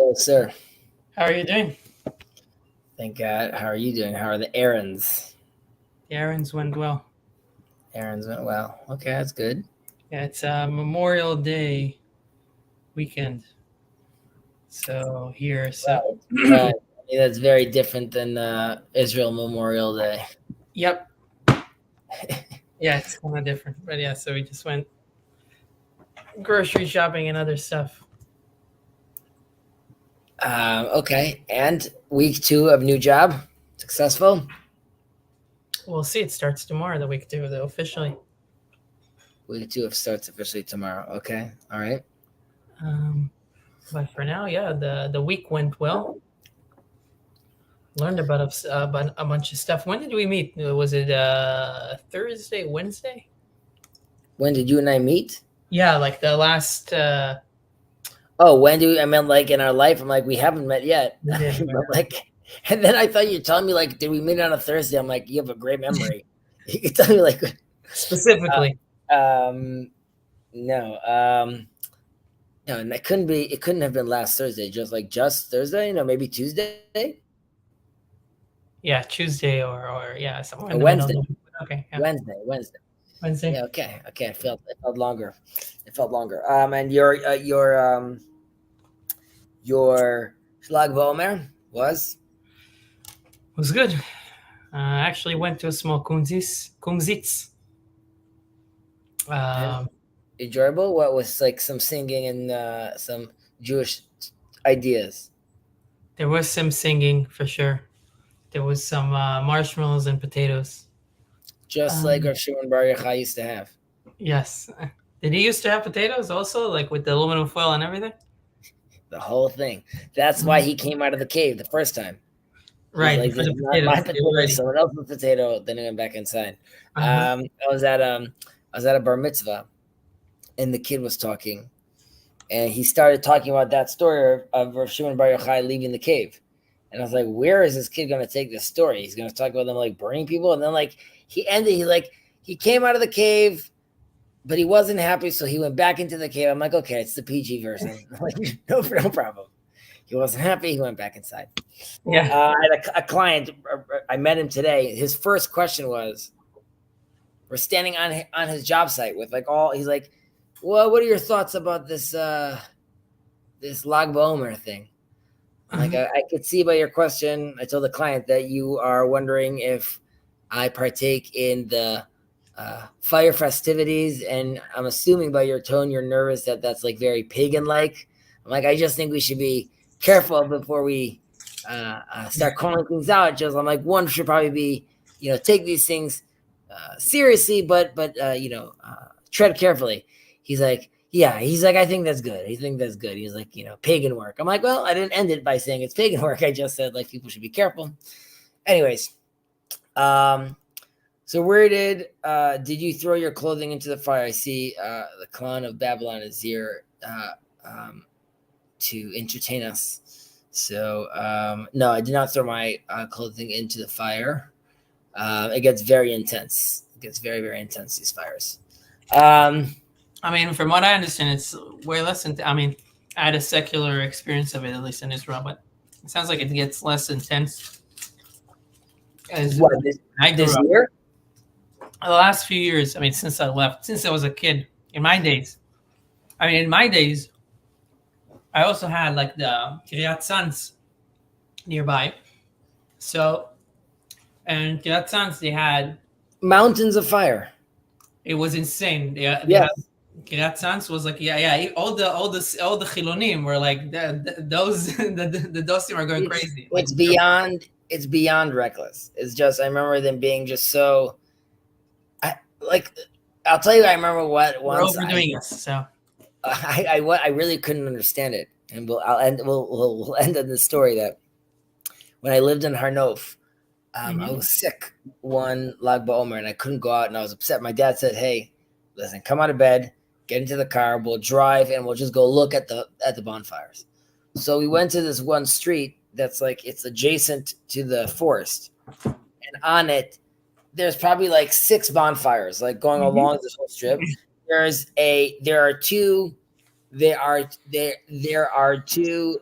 Hello, sir. How are you doing? Thank God. How are you doing? How are the errands? The errands went well. Errands went well. Okay, that's good. Yeah, it's Memorial Day weekend. So here, so Well, right. I mean, that's very different than Israel Memorial Day. yep, yeah, it's kind of different, but yeah. So we just went grocery shopping and other stuff. Okay, and week two of new job successful. We'll see. It starts tomorrow, the week two, though officially. Week two of starts officially tomorrow. Okay, all right. Um, but for now, yeah, the week went well. Learned about a bunch of stuff. When did we meet? Was it Thursday, Wednesday? When did you and I meet? Yeah, like the last. Oh, when do we, I meant like in our life? I'm like, we haven't met yet. We did, But like, and then I thought you were telling me like, did we meet on a Thursday? I'm like, you have a great memory. You can tell me like, specifically. um, no, no, and it couldn't be. It couldn't have been last Thursday. Just Thursday. Maybe Tuesday Yeah, Tuesday or yeah, somewhere in or the middle. Wednesday. Okay, yeah, Wednesday. Wednesday. Yeah. Okay. Okay. It felt longer. It felt longer. And your Schlag Vomer was Was good. I actually went to a small Kumsitz. and Um, enjoyable. What was like some singing and some Jewish ideas. there was some singing for sure. There was some marshmallows and potatoes. Just like Um, Rav Shimon Bar Yochai used to have. yes. Did he used to have potatoes also, like with the aluminum foil and everything? The whole thing. That's why he came out of the cave the first time. He's Right, like, for "This the is not my potatoes. They were potato, ready. someone else's potato." Then he went back inside. Uh-huh. I was at a bar mitzvah, and the kid was talking, and he started talking about that story of Rav Shimon Bar Yochai leaving the cave, and I was like, "Where is this kid going to take this story? He's going to talk about them like burning people, and then like he ended. He came out of the cave, but he wasn't happy, so he went back into the cave. I'm like, okay, it's the PG version. Like, no problem. He wasn't happy. He went back inside. Yeah. I had a client. I met him today. His first question was, "We're standing on his job site with like all." He's like, "Well, what are your thoughts about this Lag BaOmer thing?" I'm like, Uh-huh. I could see by your question. I told the client that you are wondering if I partake in the fire festivities, and I'm assuming by your tone you're nervous that that's like very pagan like. I'm like, I just think we should be careful before we start calling things out. Just I'm like, one should probably be take these things seriously, but tread carefully. He's like, yeah, he's like, I think that's good. I think that's good. He's like, pagan work. I'm like, well, I didn't end it by saying it's pagan work. I just said like people should be careful. Anyways, so where did you throw your clothing into the fire? I see the clan of Babylon is here to entertain us. So no, I did not throw my clothing into the fire. It gets very intense. It gets very, very intense, these fires. I mean, from what I understand, it's way less. I mean, I had a secular experience of it, at least in Israel, but it sounds like it gets less intense as What, I grew this up. year? The last few years, I mean, since I left, since I was a kid, in my days, I also had like the Kiryat Sans nearby. So, and Kiryat Sans, they had, Mountains of fire. it was insane. They had, Yes. Kiryat Sans was like, yeah. All the Chilonim were like, those, the Dosim are going It's crazy. Like, it's beyond reckless. It's just I remember them being just so like I'll tell you I remember what we're once I overdoing us. So, I really couldn't understand it. And we'll end on the story that when I lived in Harnof, I was sick one Lag BaOmer and I couldn't go out and I was upset. My dad said, "Hey, listen, come out of bed, get into the car, we'll drive and we'll just go look at the bonfires." So we went to this one street that's like it's adjacent to the forest, and on it, there's probably like 6 bonfires like going along this whole strip. There are two there are two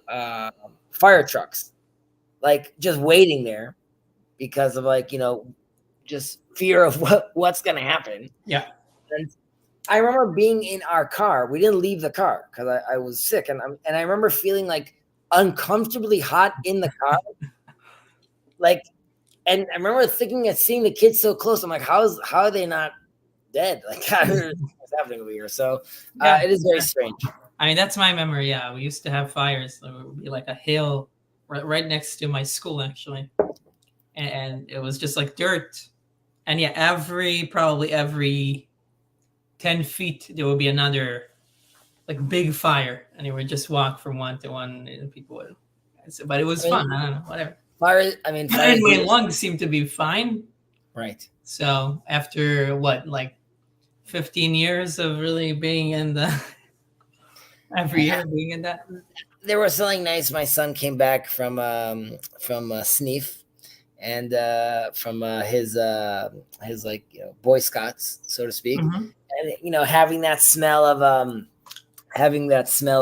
fire trucks, like just waiting there because of like just fear of what's gonna happen. Yeah. And I remember being in our car. We didn't leave the car because I was sick, and I remember feeling like uncomfortably hot in the car, like. And I remember thinking and seeing the kids so close. I'm like, how are they not dead? Like, what's happening over here? So Yeah. it is very strange. I mean, that's my memory. Yeah, we used to have fires. There would be like a hill right next to my school, actually, and it was just like dirt. And yeah, probably every 10 feet there would be another like big fire, and you would just walk from one to one, and people would. But it was I mean, fun. I don't know, whatever. fire. I mean, fire. And my lungs seemed to be fine. Right. So after what, like 15 years of really being in the every year being in that. There was something nice. My son came back from Sneef, and from his like Boy Scouts, so to speak, Mm-hmm. and having that smell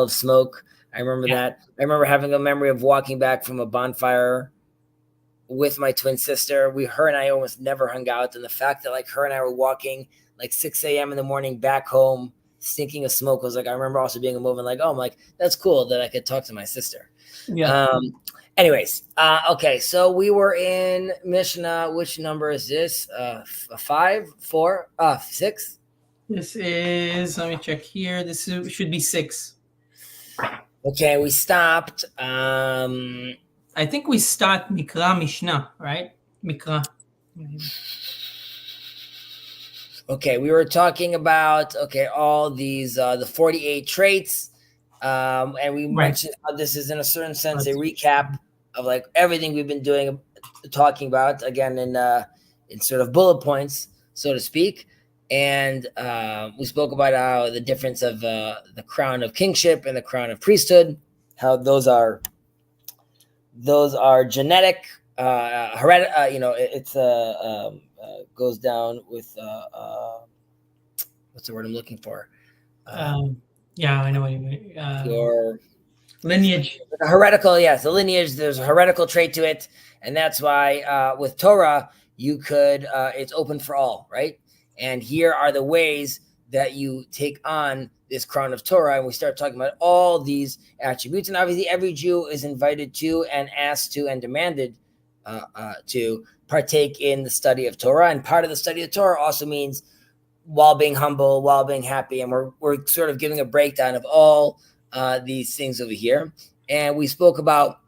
of smoke. I remember Yeah. that. I remember having a memory of walking back from a bonfire with my twin sister. Her and I almost never hung out, and the fact that like her and I were walking like 6 a.m. in the morning back home, stinking of smoke, was like I remember also being a moment like, oh, I'm like, that's cool that I could talk to my sister. Yeah. Anyways, okay, so we were in Mishnah. Which number is this? 5, 4, 6. This is, let me check here. Should be 6. Okay, we stopped. I think we start Mikra Mishnah, right? Mikra. Okay, we were talking about all these the 48 traits, and we mentioned how this is in a certain sense a recap of like everything we've been talking about again in sort of bullet points, so to speak. And we spoke about how the difference of the crown of kingship and the crown of priesthood, how those are genetic, it's goes down with what's the word I'm looking for? Yeah, I know what you mean. Your lineage. Heretical, yes, the lineage. There's a heretical trait to it, and that's why with Torah you could it's open for all, right? And here are the ways that you take on this crown of Torah, and we start talking about all these attributes. And obviously, every Jew is invited to and asked to and demanded to partake in the study of Torah. And part of the study of Torah also means while being humble, while being happy. And we're sort of giving a breakdown of all these things over here. And we spoke about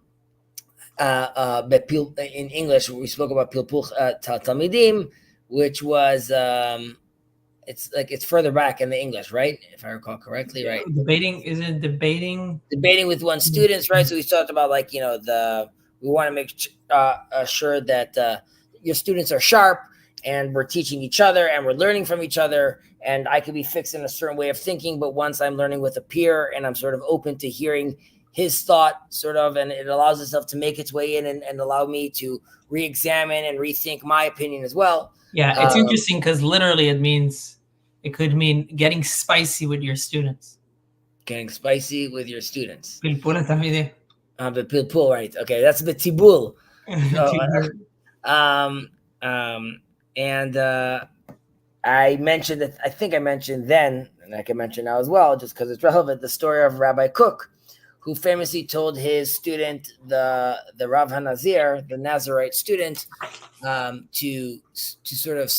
in English, we spoke about Pilpuch Talmidim, which was it's further back in the English, right? If I recall correctly, right? Debating with one's students, right? So we talked about like we want to make sure that your students are sharp, and we're teaching each other, and we're learning from each other. And I could be fixed in a certain way of thinking, but once I'm learning with a peer, and I'm sort of open to hearing his thought, sort of, and it allows itself to make its way in and allow me to re-examine and rethink my opinion as well. Yeah, it's interesting because literally it could mean getting spicy with your students. Getting spicy with your students. Pilpula tamide. But pilpul, right? Okay, that's the tibul. And I mentioned that. I think I mentioned then, and I can mention now as well, just because it's relevant. The story of Rabbi Kook, who famously told his student, the Rav HaNazir, the Nazarite student, to sort of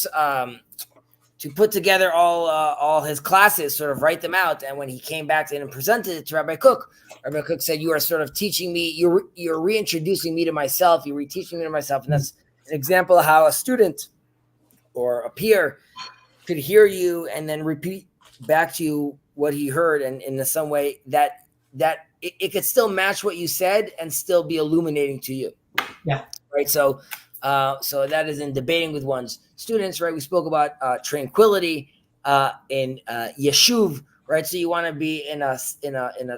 to put together all his classes, sort of write them out. And when he came back and presented it to Rabbi Kook said, "You are sort of teaching me. You're reintroducing me to myself. You're reteaching me to myself." And that's an example of how a student or a peer could hear you and then repeat back to you what he heard, and in some way that it could still match what you said and still be illuminating to you. Yeah. Right. So that is in debating with one's students, right? We spoke about tranquility in yeshuv, right? So you want to be in a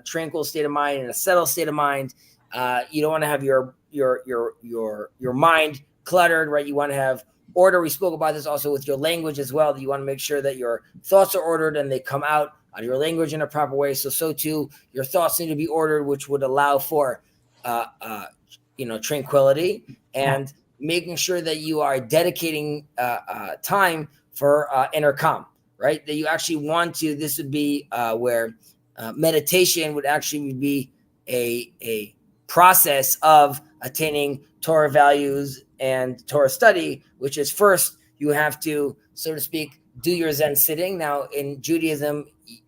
tranquil state of mind, in a settled state of mind. You don't want to have your mind cluttered, right? You want to have order. We spoke about this also with your language as well. That you want to make sure that your thoughts are ordered and they come out of your language in a proper way. So too, your thoughts need to be ordered, which would allow for, tranquility, and making sure that you are dedicating time for inner calm, right? That you actually want to. This would be where meditation would actually be a process of attaining Torah values and Torah study, which is first you have to, so to speak, do your Zen sitting. Now, in Judaism,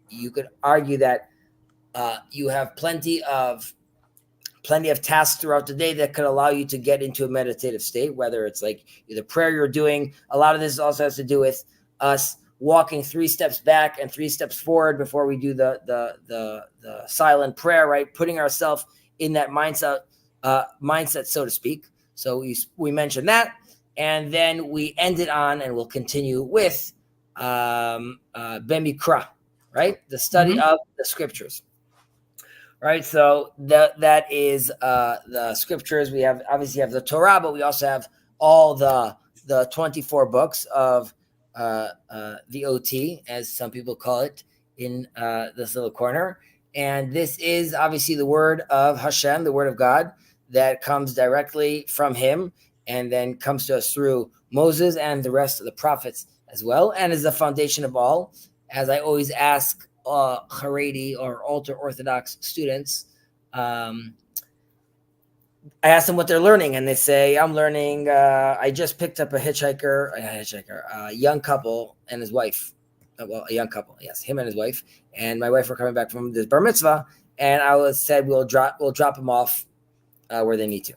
you could argue that you have plenty of tasks throughout the day that could allow you to get into a meditative state, whether it's like the prayer you're doing. A lot of this also has to do with us walking 3 steps back and 3 steps forward before we do the silent prayer, right? Putting ourselves in that mindset, so to speak. So we mentioned that, and then we ended on, and we'll continue with Bemikra, right? The study of the scriptures. Right, so that is the scriptures. We obviously have the Torah, but we also have all the 24 books of the OT, as some people call it, in this little corner. And this is obviously the word of Hashem, the word of God, that comes directly from him and then comes to us through Moses and the rest of the prophets as well, and is the foundation of all. As I always ask Haredi or ultra Orthodox students, I ask them what they're learning, and they say, I'm learning, I just picked up a young couple and his wife. Well, a young couple, yes, him and his wife. And my wife were coming back from this bar mitzvah, and I said, we'll drop them off where they need to.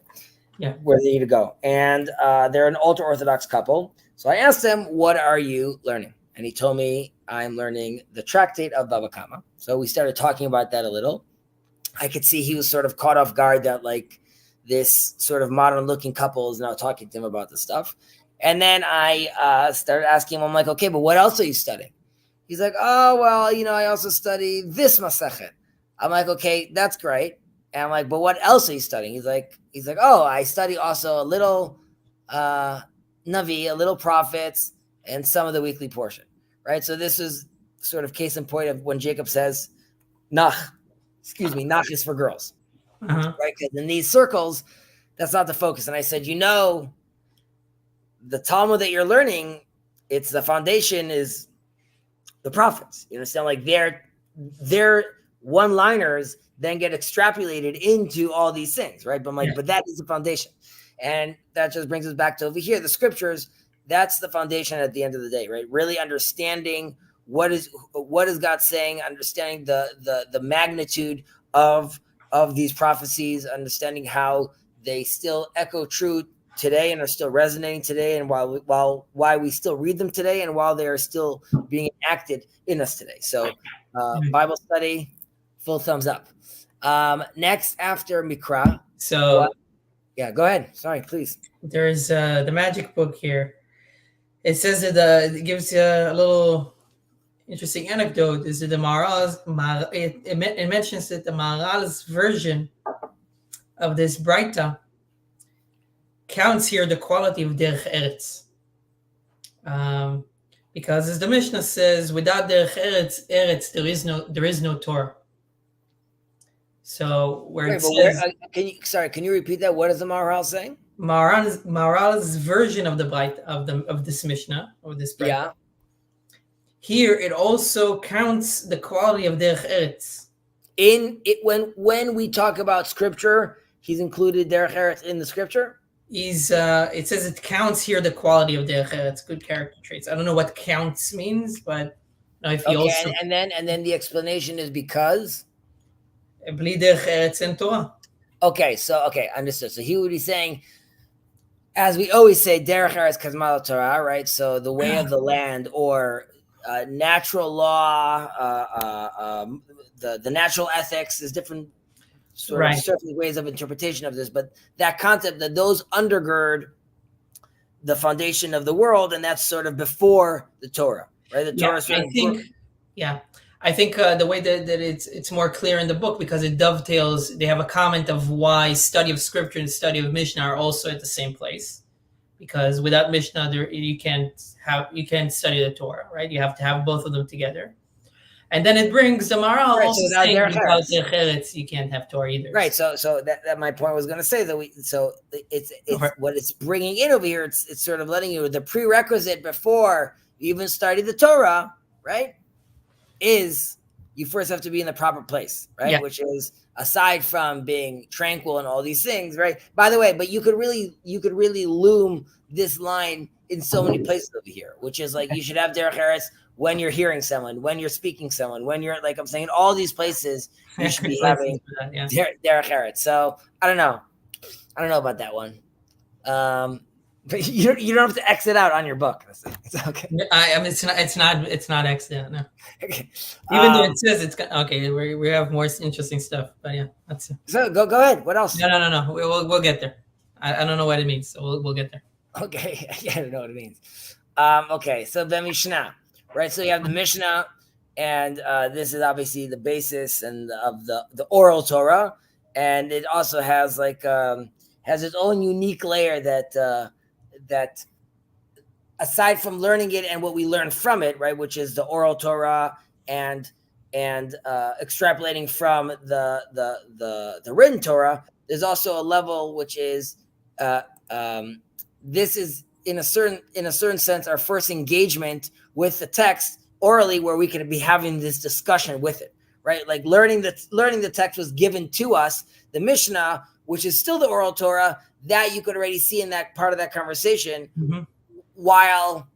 Yeah. Where they need to go. And they're an ultra Orthodox couple. So I asked them, what are you learning? And he told me, I'm learning the tractate of Baba Kama. So we started talking about that a little. I could see he was sort of caught off guard that like this sort of modern looking couple is now talking to him about this stuff. And then I started asking him, I'm like, okay, but what else are you studying? He's like, oh, well, I also study this Masechet. I'm like, okay, that's great. And I'm like, but what else are you studying? He's like, oh, I study also a little Navi, a little prophets, and some of the weekly portion, right? So this is sort of case in point of when Jacob says, Nach is for girls, right? Because in these circles, that's not the focus. And I said, the Talmud that you're learning, it's the foundation is the prophets. You understand? Like their one-liners then get extrapolated into all these things, right? But I'm like, but that is the foundation. And that just brings us back to over here, the scriptures. That's the foundation at the end of the day, right? Really understanding what is God saying, understanding the magnitude of these prophecies, understanding how they still echo true today and are still resonating today, and why we still read them today, and while they are still being enacted in us today. So Bible study, full thumbs up. Next after Mikra. So yeah, go ahead. Sorry, please. There's the magic book here. It says that it gives you a little interesting anecdote. Is that the Maharal's? It mentions that the Maharal's version of this Braita counts here the quality of Derech Eretz, because as the Mishnah says, without Derech Eretz, there is no Torah. So can you repeat that? What is the Maharal saying? Maharal's version of the Braita of this Mishnah, or this Braita. Yeah. Here it also counts the quality of Derech Eretz. When we talk about scripture, he's included Derech Eretz in the scripture. It says it counts here the quality of Derech Eretz, good character traits. I don't know what counts means, but if he also and then the explanation is because bli Derech Eretz en Torah. Okay, understood. So he would be saying, as we always say, Derech Eretz Kazmal Torah, right? So the way of the land, or natural law, the natural ethics is different sort of certain ways of interpretation of this, but that concept that those undergird the foundation of the world, and that's sort of before the Torah, right? The Torah. I think the way that it's more clear in the book, because it dovetails. They have a comment of why study of scripture and study of Mishnah are also at the same place, because without Mishnah, you can't study the Torah, right? You have to have both of them together. And then it brings the Maharal Right, also so without saying derech without eretz. derech eretz, you can't have Torah either. Right. So that my point was going to say that it's what it's bringing in over here. It's sort of letting you the prerequisite before you even study the Torah, right? Is you first have to be in the proper place, right? Yeah. Which is aside from being tranquil and all these things, right? By the way, but you could really loom this line in so many places over here, which is like you should have derech eretz when you're hearing someone, when you're speaking someone, when you're like I'm saying, all these places you should be having derech eretz. So I don't know about that one. But you don't have to exit out on your book. It's okay. I mean, it's not accident. No. Okay. Even though it says it's okay, we have more interesting stuff. But yeah, that's so go ahead. What else? No. We'll get there. I don't know what it means, so we'll get there. Okay, I don't know what it means. Okay, so the Mishnah, right? So you have the Mishnah, and this is obviously the basis and of the oral Torah, and it also has has its own unique layer that aside from learning it and what we learn from it, right, which is the oral Torah and extrapolating from the written Torah, there's also a level which is this is in a certain sense our first engagement with the text orally, where we can be having this discussion with it, right? Like learning the text was given to us. The Mishnah, which is still the oral Torah, that you could already see in that part of that conversation. Mm-hmm. While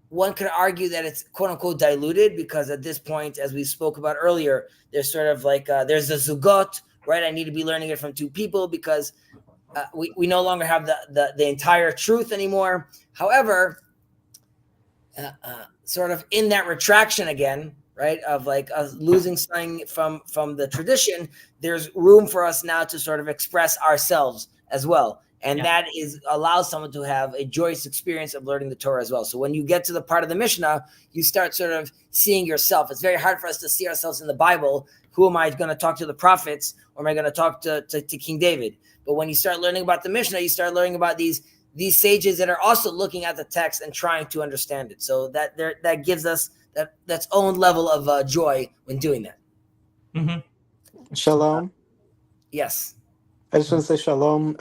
one could argue that it's quote unquote diluted, because at this point, as we spoke about earlier, there's sort of like there's the zugot, right? I need to be learning it from two people because we no longer have the entire truth anymore. However, sort of in that retraction again, right, of like us losing something from the tradition, there's room for us now to sort of express ourselves as well. And that allows someone to have a joyous experience of learning the Torah as well. So when you get to the part of the Mishnah, you start sort of seeing yourself. It's very hard for us to see ourselves in the Bible. Who am I going to talk to, the prophets, or am I going to talk to King David? But when you start learning about the Mishnah, you start learning about these sages that are also looking at the text and trying to understand it. So that gives us that's own level of joy when doing that. Mm-hmm. Shalom. Yes. I just want to say shalom.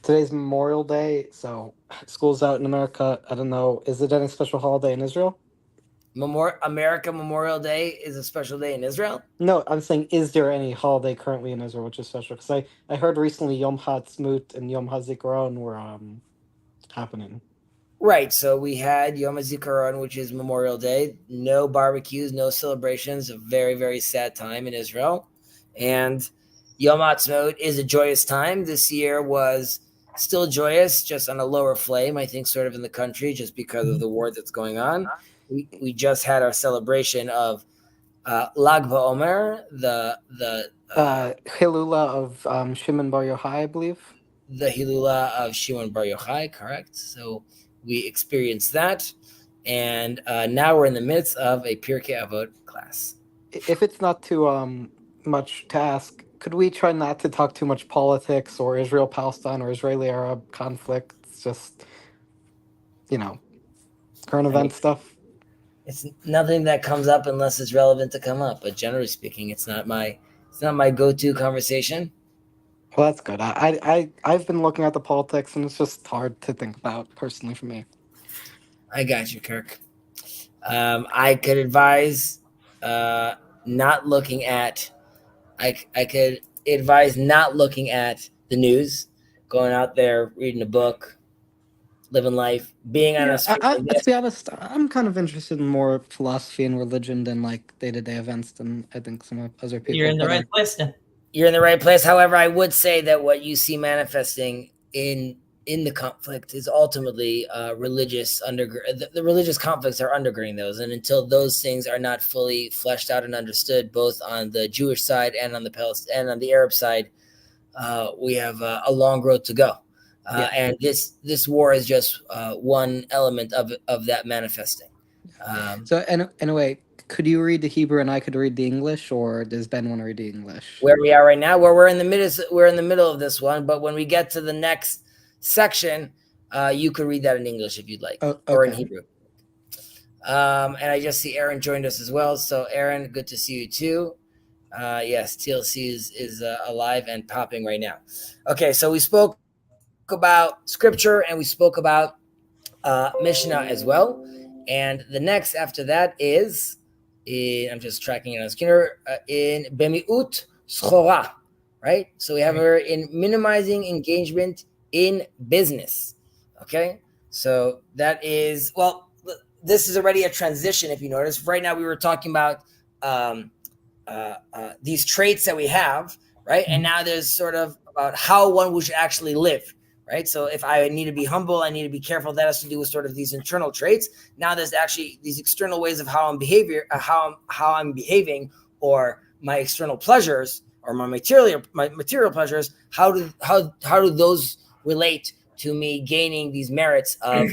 Today's Memorial Day, so school's out in America. I don't know. Is it any special holiday in Israel? America Memorial Day is a special day in Israel? No, I'm saying, is there any holiday currently in Israel which is special? Because I heard recently Yom HaTzmaut and Yom HaZikaron were happening. Right. So we had Yom HaZikaron, which is Memorial Day. No barbecues, no celebrations. A very, very sad time in Israel. And Yom HaTzmaut is a joyous time. This year was still joyous, just on a lower flame, I think, sort of in the country, just because of the war that's going on. We just had our celebration of Lag BaOmer, the Hilula of Shimon Bar Yochai, I believe. The Hilula of Shimon Bar Yochai, correct. So we experienced that, and now we're in the midst of a Pirkei Avot class. If it's not too much to ask, could we try not to talk too much politics or Israel-Palestine or Israeli-Arab conflicts? Just, current event stuff. It's nothing that comes up unless it's relevant to come up. But generally speaking, it's not my go-to conversation. Well, that's good. I've been looking at the politics, and it's just hard to think about personally for me. I got you, Kirk. I could advise not looking at. I could advise not looking at the news, going out there, reading a book, living life, being on a. To be honest, I'm kind of interested in more philosophy and religion than like day-to-day events than I think some other people. You're in the right place then. You're in the right place. However, I would say that what you see manifesting in the conflict is ultimately religious the religious conflicts are undergirding those, and until those things are not fully fleshed out and understood, both on the Jewish side and on the Palestine and on the Arab side, we have a long road to go. And this war is just one element of that manifesting. So anyway, could you read the Hebrew and I could read the English, or does Ben want to read the English? Where we are right now, where we're in the middle of this one, but when we get to the next section, you could read that in English if you'd like, Oh, or in okay. Hebrew. And I just see Aaron joined us as well. So Aaron, good to see you too. Yes, TLC is alive and popping right now. Okay, so we spoke about scripture and we spoke about Mishnah as well. And the next after that is, I'm just tracking it on the Skinner, in Bemiut Schora, right? So we have her in minimizing engagement in business. Okay, so that is, well, this is already a transition if you notice. Right now we were talking about these traits that we have, right? And now there's sort of about how one should actually live, right? So if I need to be humble, I need to be careful. That has to do with sort of these internal traits. Now there's actually these external ways of how I'm behaving, or my external pleasures, or my material pleasures. How do those relate to me gaining these merits of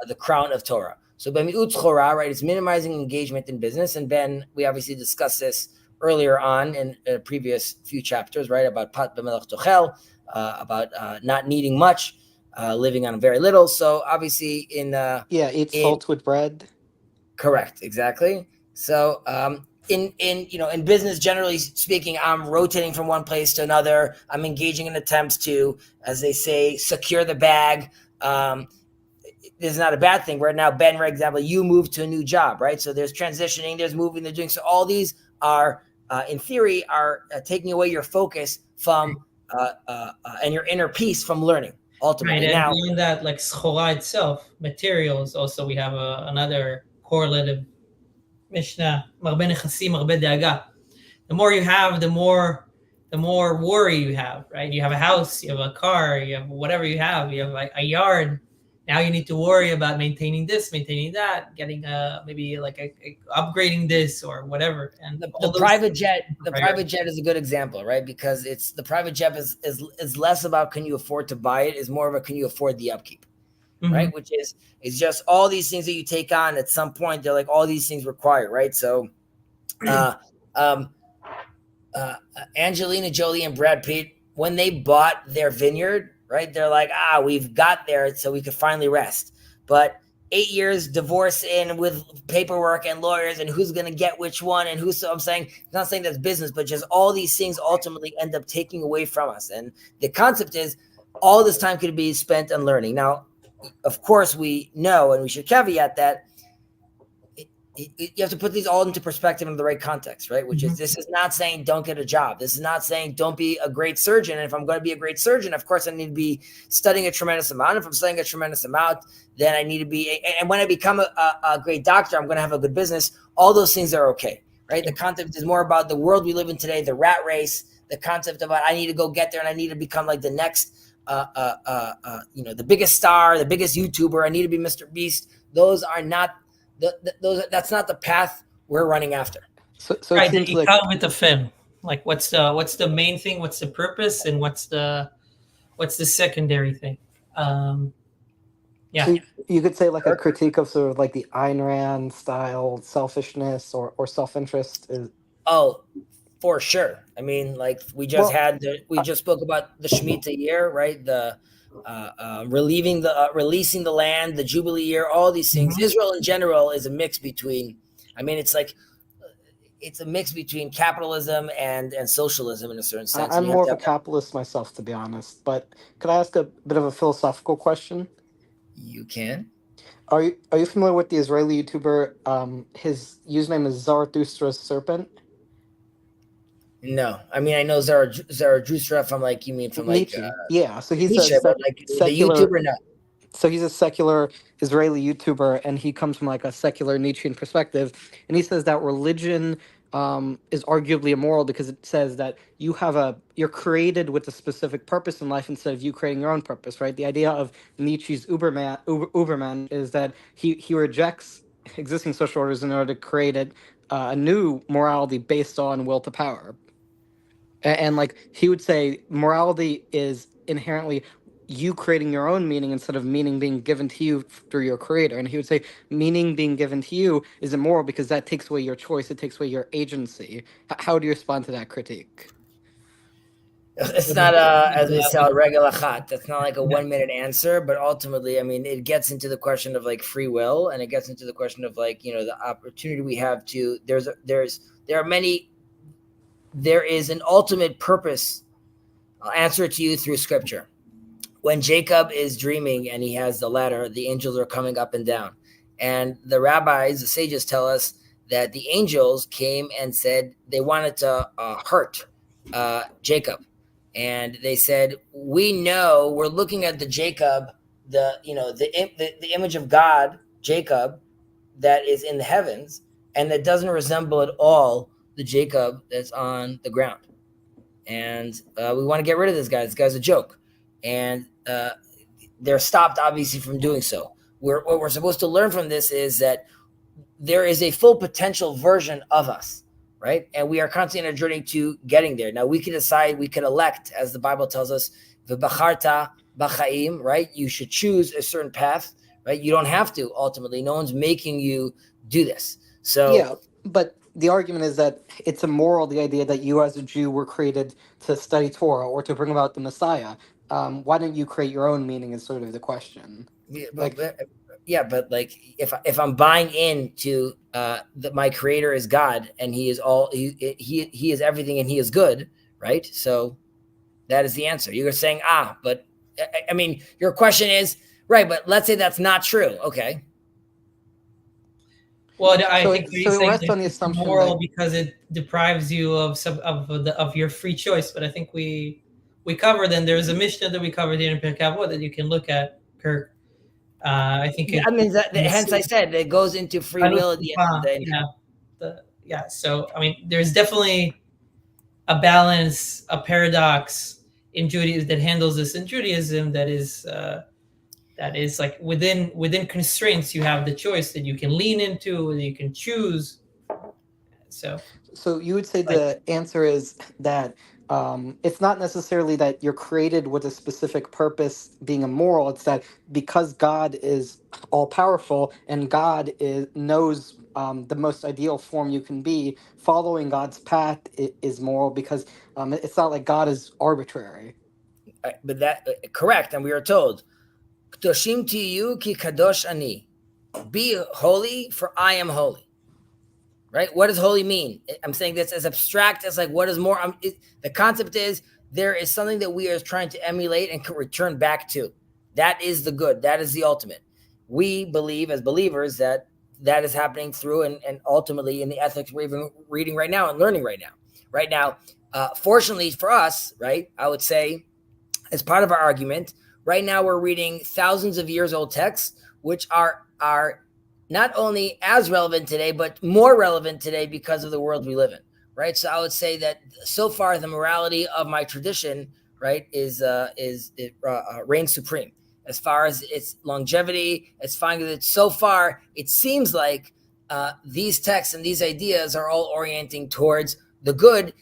the crown of Torah? So b'mi'ut chora, right? It's minimizing engagement in business. And Ben, we obviously discussed this earlier on in previous few chapters, right? About pat b'melech tochel, about not needing much, living on very little. So obviously Eat salt with bread. Correct, exactly. So in business, generally speaking, I'm rotating from one place to another. I'm engaging in attempts to, as they say, secure the bag. This is not a bad thing. Right now, Ben, for example, you moved to a new job, right? So there's transitioning, there's moving, there's doing. So all these are, in theory, are taking away your focus from and your inner peace from learning. Ultimately, Right, and now, beyond that, like schora itself, materials. Also, we have another correlative Mishnah. Marbe nechasim, marbe de'aga. The more you have, the more worry you have. Right? You have a house, you have a car, you have whatever you have. You have a yard. Now you need to worry about maintaining this, maintaining that, getting maybe like upgrading this or whatever. And the private jet, is a good example, right? Because it's the private jet is less about can you afford to buy it, is more of a can you afford the upkeep, right? Which is just all these things that you take on at some point. They're like all these things require, right? So, Angelina Jolie and Brad Pitt, when they bought their vineyard, right? They're like, we've got there so we could finally rest. But 8 years divorce in with paperwork and lawyers and who's going to get which one and who's. So I'm saying, not saying that's business, but just all these things ultimately end up taking away from us. And the concept is all this time could be spent on learning. Now, of course, we know, and we should caveat that you have to put these all into perspective in the right context, right? Which is, this is not saying don't get a job. This is not saying don't be a great surgeon. And if I'm going to be a great surgeon, of course, I need to be studying a tremendous amount. If I'm studying a tremendous amount, then I need to be, and when I become a great doctor, I'm going to have a good business. All those things are okay, right? The concept is more about the world we live in today, the rat race, the concept about I need to go get there and I need to become like the next, the biggest star, the biggest YouTuber. I need to be Mr. Beast. Those are not, that's not the path we're running after. So right, it seems like with the film. Like what's the main thing? What's the purpose? And what's the secondary thing? Yeah. So you could say like a critique of sort of like the Ayn Rand style selfishness or self-interest is. Oh, for sure. I mean, like we just spoke about the Shemitah year, right? The releasing the land, the Jubilee year, all these things. Israel in general is a mix between, I mean, it's a mix between capitalism and socialism in a certain sense. I'm more of a capitalist myself, to be honest. But could I ask a bit of a philosophical question? You can. Are you familiar with the Israeli YouTuber? His username is Zarathustra's Serpent. No, I mean I know Zarathustra from like, you mean from like Nietzsche? Yeah, so he's Nietzsche, but like secular. the YouTuber, no. So he's a secular Israeli YouTuber, and he comes from like a secular Nietzschean perspective, and he says that religion is arguably immoral because it says that you're created with a specific purpose in life instead of you creating your own purpose, right? The idea of Nietzsche's Uberman is that he rejects existing social orders in order to create a new morality based on will to power. And like he would say, morality is inherently you creating your own meaning instead of meaning being given to you through your creator. And he would say meaning being given to you is immoral because that takes away your choice. It takes away your agency. How do you respond to that critique? It's not as we say, a regular chat. That's not like a 1 minute answer, but ultimately, I mean, it gets into the question of like free will, and it gets into the question of like, you know, the opportunity we have to. There are many. There is an ultimate purpose. I'll answer it to you through scripture. When Jacob is dreaming and he has the ladder, the angels are coming up and down, and the rabbis, the sages, tell us that the angels came and said they wanted to hurt Jacob. And they said, we know, we're looking at the Jacob, the image of God, Jacob, that is in the heavens, and that doesn't resemble at all the Jacob that's on the ground. And we want to get rid of this guy. This guy's a joke. And they're stopped, obviously, from doing so. What we're supposed to learn from this is that there is a full potential version of us, right? And we are constantly on a journey to getting there. Now, we can decide, we can elect, as the Bible tells us, v'bacharta b'chaim, right? You should choose a certain path, right? You don't have to, ultimately. No one's making you do this. So yeah, but the argument is that it's immoral, the idea that you as a Jew were created to study Torah or to bring about the Messiah. Why don't you create your own meaning is sort of the question. But like if I'm buying into that my creator is God and he is all he is everything and he is good, right? So that is the answer. You're saying but I mean your question is right, but let's say that's not true. Okay. Well, I think it rests on the it's assumption moral that because it deprives you of your free choice. But I think we covered, and there's a Mishnah that we covered here in Pirkei Avot that you can look at, Kirk. I think. I mean, hence I said it goes into free will at the end of the day. So I mean, there's definitely a balance, a paradox in Judaism that handles this in Judaism that is like within constraints. You have the choice that you can lean into, that you can choose. So you would say the answer is that it's not necessarily that you're created with a specific purpose being immoral. It's that because God is all powerful and God knows the most ideal form you can be, following God's path is moral because it's not like God is arbitrary. But that correct, and we are told, "Kadoshim tiyu ki kadosh ani." Be holy, for I am holy. Right? What does holy mean? I'm saying this as abstract as like what is more. The concept is there is something that we are trying to emulate and can return back to. That is the good. That is the ultimate. We believe as believers that is happening through and ultimately in the ethics we're even reading right now and learning right now. Right now, fortunately for us, right, I would say as part of our argument, right now we're reading thousands of years old texts, which are not only as relevant today, but more relevant today because of the world we live in, right? So I would say that so far the morality of my tradition, right, is reigns supreme as far as its longevity. As far as it's so far, it seems like these texts and these ideas are all orienting towards the good.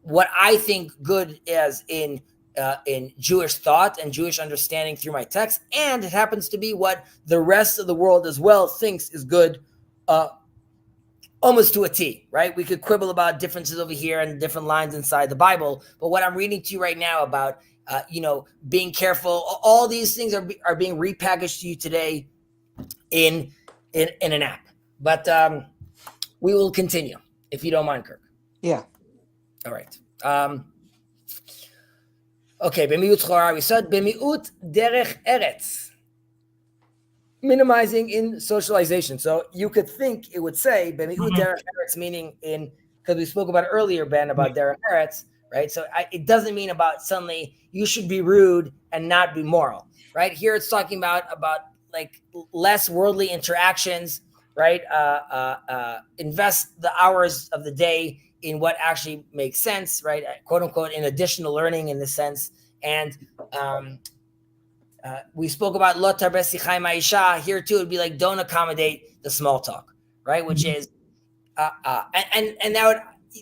What I think good is in Jewish thought and Jewish understanding through my text, and it happens to be what the rest of the world as well thinks is good, almost to a T, right? We could quibble about differences over here and different lines inside the Bible, but what I'm reading to you right now about, being careful, all these things are being repackaged to you today in an app. But we will continue, if you don't mind, Kirk. Yeah. All right. Okay, b'miut chora, we said b'miut derech eretz, minimizing in socialization. So you could think it would say b'miut derech eretz, meaning in, because we spoke about earlier, Ben, about derech eretz, right? So it doesn't mean about suddenly you should be rude and not be moral, right? Here it's talking about like less worldly interactions, right? Invest the hours of the day in what actually makes sense, right? Quote unquote, in additional learning in the sense. And we spoke about lo tarbeh sicha im ha'isha. Here too, it'd be like don't accommodate the small talk, right? Which is, and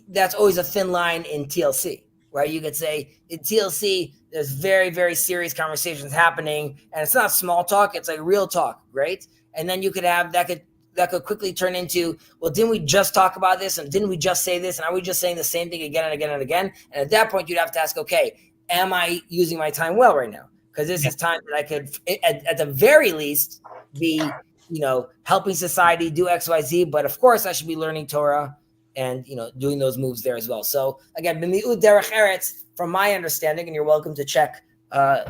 that's always a thin line in TLC, right? You could say in TLC, there's very, very serious conversations happening, and it's not small talk; it's like real talk, right? And then you could have that could quickly turn into, well, didn't we just talk about this, and didn't we just say this, and are we just saying the same thing again and again and again? And at that point, you'd have to ask, okay, am I using my time well right now? Because this is time that I could, at the very least, be, helping society do X, Y, Z. But of course, I should be learning Torah and doing those moves there as well. So again, b'mi'ut derech eretz, from my understanding, and you're welcome to check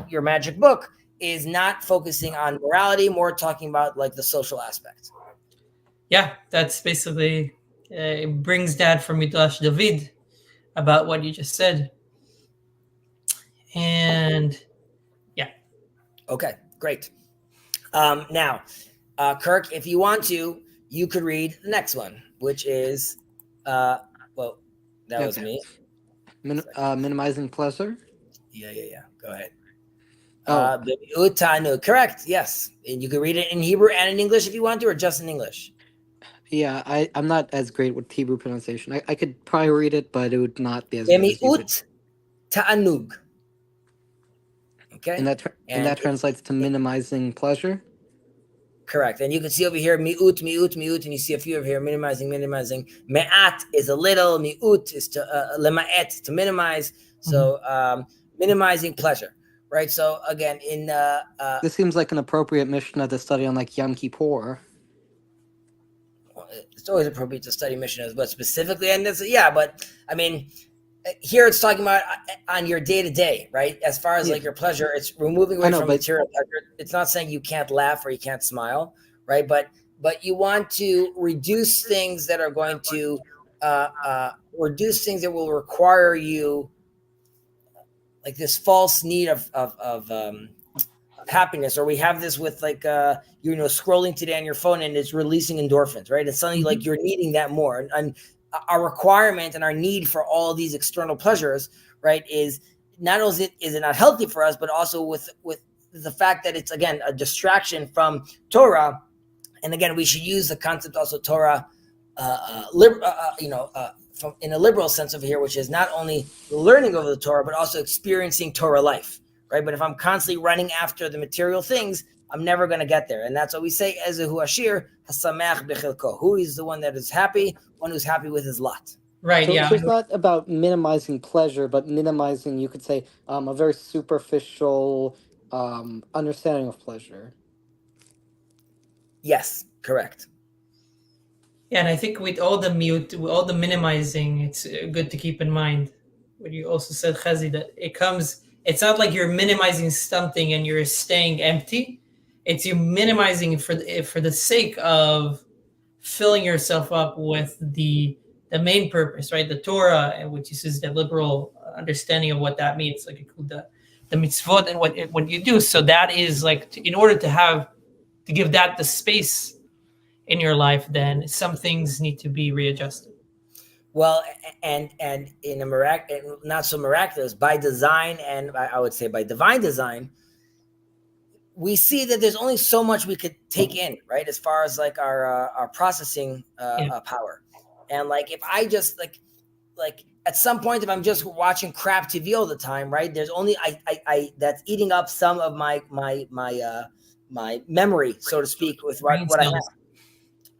your magic book, is not focusing on morality, more talking about like the social aspect. Yeah, that's basically it brings that from Midrash David about what you just said. And yeah. Okay, great. Now, Kirk, if you want to, you could read the next one, which is, that was me. Minimizing pleasure. Yeah. Go ahead. Utanu, correct. Yes, and you can read it in Hebrew and in English if you want to, or just in English. Yeah, I'm not as great with Hebrew pronunciation. I could probably read it, but it would not be as good as you could. Ta'anug. Okay. And that translates to minimizing pleasure. Correct. And you can see over here, mi'ut, and you see a few over here, minimizing. Me'at is a little, mi'ut is to lema'et, to minimize. So minimizing pleasure, right? So again, in this seems like an appropriate Mishnah to study on like Yom Kippur. It's always appropriate to study Mishnahs, but specifically, and this, but I mean, here it's talking about on your day-to-day, right? As far as like your pleasure, it's removing away from material pleasure. It's not saying you can't laugh or you can't smile, right? But you want to reduce things that are going to reduce things that will require you, like this false need of happiness. Or we have this with like scrolling today on your phone and it's releasing endorphins, right? It's something like you're needing that more. And our requirement and our need for all these external pleasures, right, is not only is it not healthy for us, but also with the fact that it's, again, a distraction from Torah. And again, we should use the concept also Torah, from in a liberal sense over here, which is not only learning over the Torah, but also experiencing Torah life, right? But if I'm constantly running after the material things, I'm never going to get there. And that's what we say, Ezehu Ashir, Hasamach Bechilko. Who is the one that is happy, one who's happy with his lot. Right, so it's not about minimizing pleasure, but minimizing, you could say, a very superficial understanding of pleasure. Yes, correct. Yeah, and I think with all the minimizing, it's good to keep in mind what you also said, Chazi, that it's not like you're minimizing something and you're staying empty. It's you minimizing for the sake of filling yourself up with the main purpose, right? The Torah, which is the liberal understanding of what that means, like the mitzvot and what you do. So that is like, in order to give that the space in your life, then some things need to be readjusted. Well, and in a not so miraculous, by design, and I would say by divine design, we see that there's only so much we could take in, right? As far as like our processing power. And like, if I just like at some point, if I'm just watching crap TV all the time, right? There's only, I that's eating up some of my memory, so to speak, with what I have,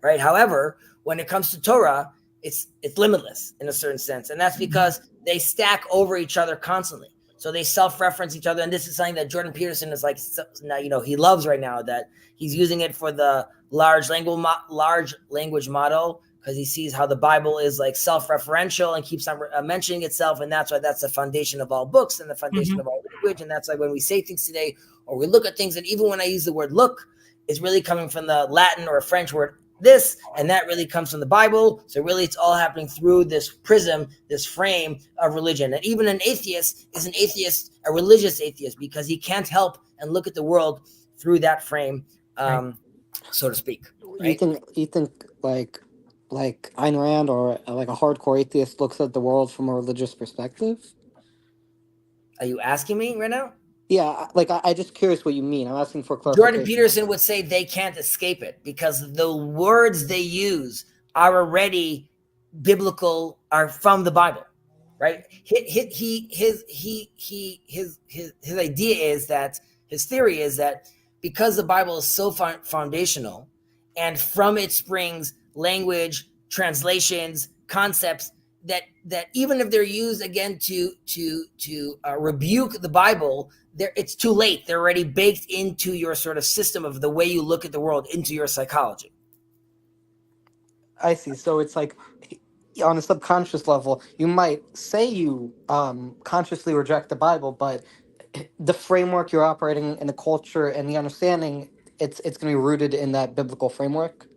right? However, when it comes to Torah, it's limitless in a certain sense. And that's because they stack over each other constantly. So they self-reference each other. And this is something that Jordan Peterson is like, he loves right now, that he's using it for the large language model, because he sees how the Bible is like self-referential and keeps on mentioning itself. And that's why that's the foundation of all books and the foundation of all language. And that's like when we say things today, or we look at things, and even when I use the word look, it's really coming from the Latin or French word this, and that really comes from the Bible. So really it's all happening through this prism, this frame of religion. And even an atheist is an atheist, a religious atheist, because he can't help and look at the world through that frame, so to speak. Right? You think like Ayn Rand or like a hardcore atheist looks at the world from a religious perspective? Are you asking me right now? Yeah, like I just curious what you mean. I'm asking for clarification. Jordan Peterson would say they can't escape it because the words they use are already biblical, are from the Bible, right? His idea is that, his theory is that because the Bible is so foundational and from it springs language, translations, concepts that even if they're used again to rebuke the Bible, it's too late. They're already baked into your sort of system of the way you look at the world, into your psychology. I see. So it's like on a subconscious level, you might say you consciously reject the Bible, but the framework you're operating in, the culture and the understanding, it's going to be rooted in that biblical framework.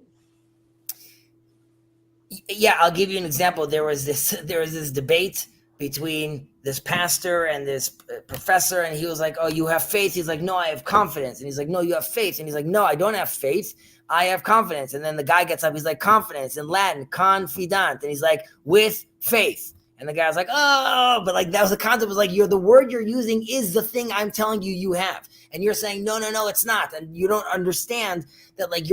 Yeah, I'll give you an example. There was this debate between this pastor and this professor, and he was like, "Oh, you have faith." He's like, "No, I have confidence." And he's like, "No, you have faith." And he's like, "No, I don't have faith. I have confidence." And then the guy gets up. He's like, "Confidence in Latin, confidant," and he's like, "With faith." And the guy's like, "Oh," but like that was the concept. Was like, the word you're using is the thing I'm telling you have, and you're saying, "No, no, no, it's not," and you don't understand that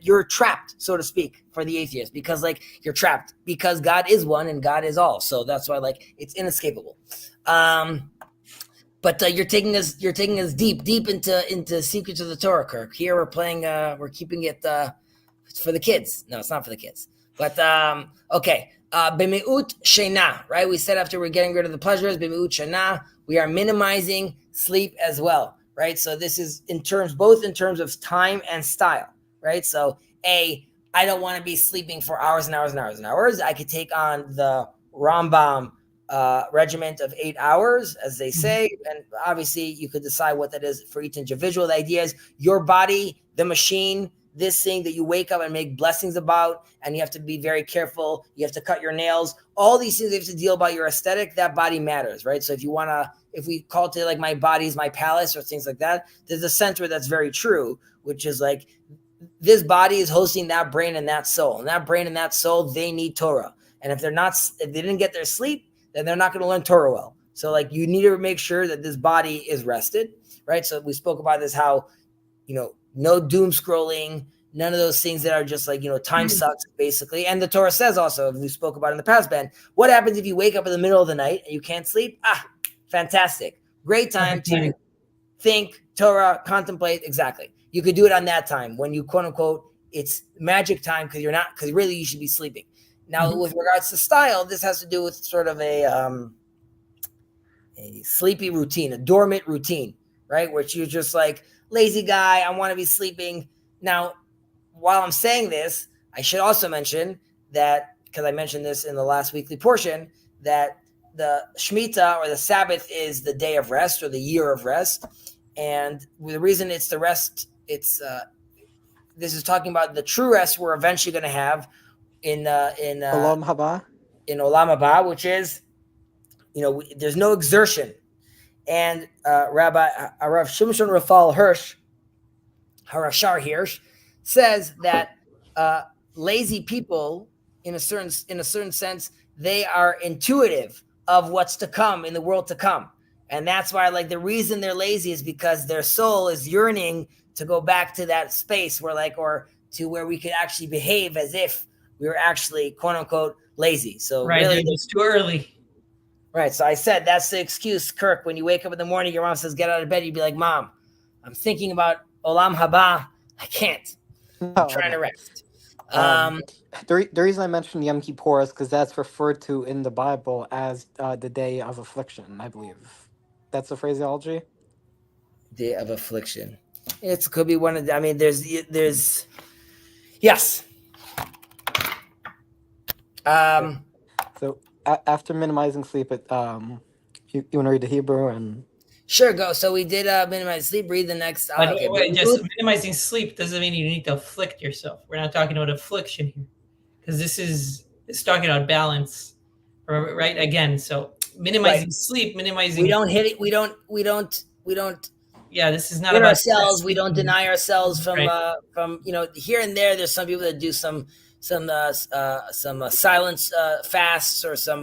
you're trapped, so to speak, for the atheist, because like you're trapped because God is one and God is all. So that's why like it's inescapable. But you're taking us deep into secrets of the Torah, Kirk. Here we're keeping it for the kids. No, it's not for the kids. But okay. B'mi'ut shena, right? We said after we're getting rid of the pleasures, b'mi'ut shena, we are minimizing sleep as well, right? So this is both in terms of time and style, right? So I don't want to be sleeping for hours and hours and hours and hours. I could take on the Rambam regiment of 8 hours, as they say, and obviously you could decide what that is for each individual. The idea is your body, the machine, this thing that you wake up and make blessings about, and you have to be very careful. You have to cut your nails. All these things you have to deal about your aesthetic. That body matters, right? So if we call it like my body's my palace or things like that, there's a sense where that's very true, which is like this body is hosting that brain and that soul, and that brain and that soul, they need Torah. And if they didn't get their sleep, then they're not going to learn Torah well. So like you need to make sure that this body is rested, right? So we spoke about this, how, no doom scrolling, none of those things that are just like, time sucks basically. And the Torah says also, we spoke about in the past, Ben, what happens if you wake up in the middle of the night and you can't sleep? Fantastic. Great time to think, Torah, contemplate. Exactly. You could do it on that time when you quote unquote, it's magic time because really you should be sleeping. Now, with regards to style, this has to do with sort of a sleepy routine, a dormant routine, right? Which you're just like, lazy guy, I want to be sleeping. Now, while I'm saying this, I should also mention that, because I mentioned this in the last weekly portion, that the Shemitah or the Sabbath is the day of rest or the year of rest. And the reason it's the rest, this is talking about the true rest we're eventually going to have in Olam Haba. In Olam Haba, which is, there's no exertion. And Rabbi Rav Shimshon Raphael Hirsch, Harashar Hirsch, says that lazy people, in a certain sense, they are intuitive of what's to come in the world to come, and that's why, like, the reason they're lazy is because their soul is yearning to go back to that space or to where we could actually behave as if we were actually quote unquote lazy. So right, really, it's too early. Right. So I said that's the excuse, Kirk. When you wake up in the morning, your mom says, "Get out of bed." You'd be like, "Mom, I'm thinking about Olam Haba. I can't. I'm trying to rest." The reason I mentioned Yom Kippur is because that's referred to in the Bible as the day of affliction, I believe. That's the phraseology. Day of affliction. It could be one of the, I mean, there's yes. So after minimizing sleep, you want to read the Hebrew and. Sure, go. So we did minimize sleep. Read the next. Just minimizing sleep doesn't mean you need to afflict yourself. We're not talking about affliction here, because it's talking about balance, right? Again, so minimizing sleep, minimizing. We don't hit it. We don't. Yeah, this is not hit about ourselves. We don't deny ourselves from here and there. There's some people that do some silence fasts or some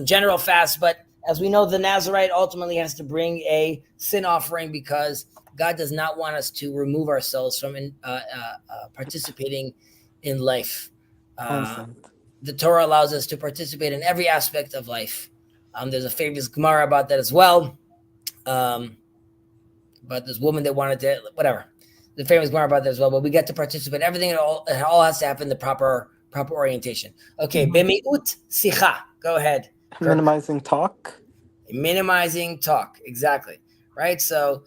general fasts, but as we know, the Nazarite ultimately has to bring a sin offering because God does not want us to remove ourselves from participating in life. The Torah allows us to participate in every aspect of life. There's a famous Gemara about that as well. But this woman that wanted to, whatever. the famous Gemara about that as well. But we get to participate. Everything it all has to happen in the proper orientation. Okay, bemiut sicha. Go ahead. Kirk. Minimizing talk. Minimizing talk, exactly. Right. So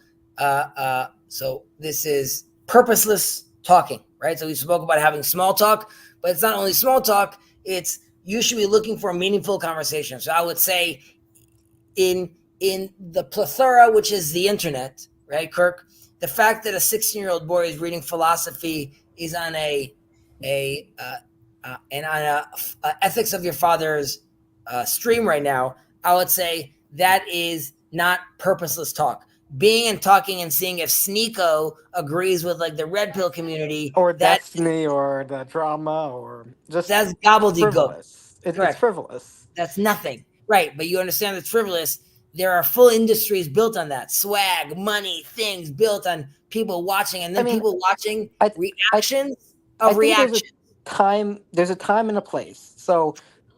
so this is purposeless talking, right? So we spoke about having small talk, but it's not only small talk, it's you should be looking for a meaningful conversation. So I would say in the plethora, which is the internet, right, Kirk, the fact that a 16-year-old boy is reading philosophy is on and on a ethics of your father's stream right now, I would say that is not purposeless talk. Being and talking and seeing if Sneeko agrees with like the red pill community, or Destiny, or the drama, or just that's gobbledygook. Frivolous. It's frivolous. That's nothing, right? But you understand it's frivolous. There are full industries built on that. Swag, money, things built on people watching, and then people watching reactions of reactions. There's a time and a place. So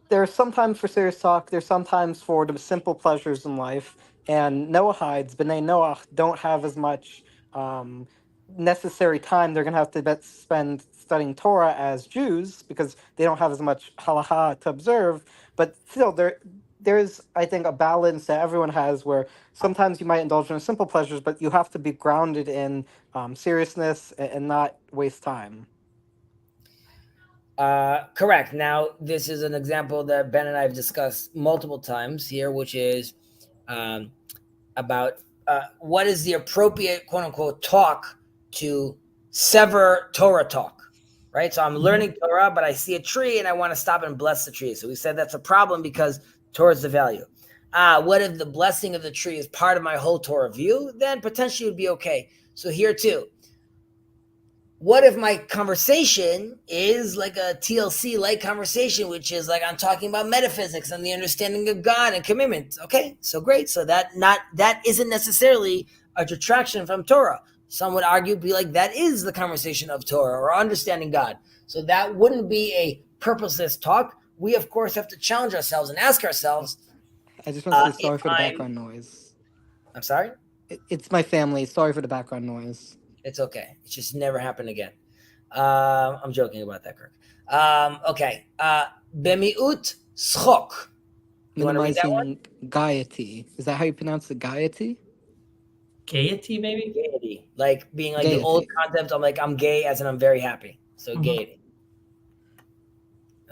there's sometimes for serious talk. There's sometimes for the simple pleasures in life. And Noahides, B'nai Noach, don't have as much necessary time. They're going to have to spend studying Torah as Jews because they don't have as much halacha to observe. But still, there's, I think, a balance that everyone has where sometimes you might indulge in simple pleasures, but you have to be grounded in seriousness and not waste time. Correct. Now, this is an example that Ben and I have discussed multiple times here, which is about what is the appropriate, quote unquote, talk to sever Torah talk, right? So I'm learning Torah, but I see a tree and I want to stop and bless the tree. So we said that's a problem because Torah is the value. What if the blessing of the tree is part of my whole Torah view? Then potentially it would be okay. So here too, what if my conversation is like a TLC-like conversation, which is like I'm talking about metaphysics and the understanding of God and commitment? Okay, so great. So that isn't necessarily a detraction from Torah. Some would argue, be like, that is the conversation of Torah or understanding God. So that wouldn't be a purposeless talk. We, of course, have to challenge ourselves and ask ourselves. I just want to say sorry for the background noise. I'm sorry? It's my family. Sorry for the background noise. It's okay. It just never happened again. I'm joking about that, Kirk. Okay. Bemiut schok. You want to read that one? Gaiety. Is that how you pronounce it? Gaiety? Gaiety, maybe? Gaiety. Like being like Gaiety. The old concept of like I'm gay as in I'm very happy. So gaiety.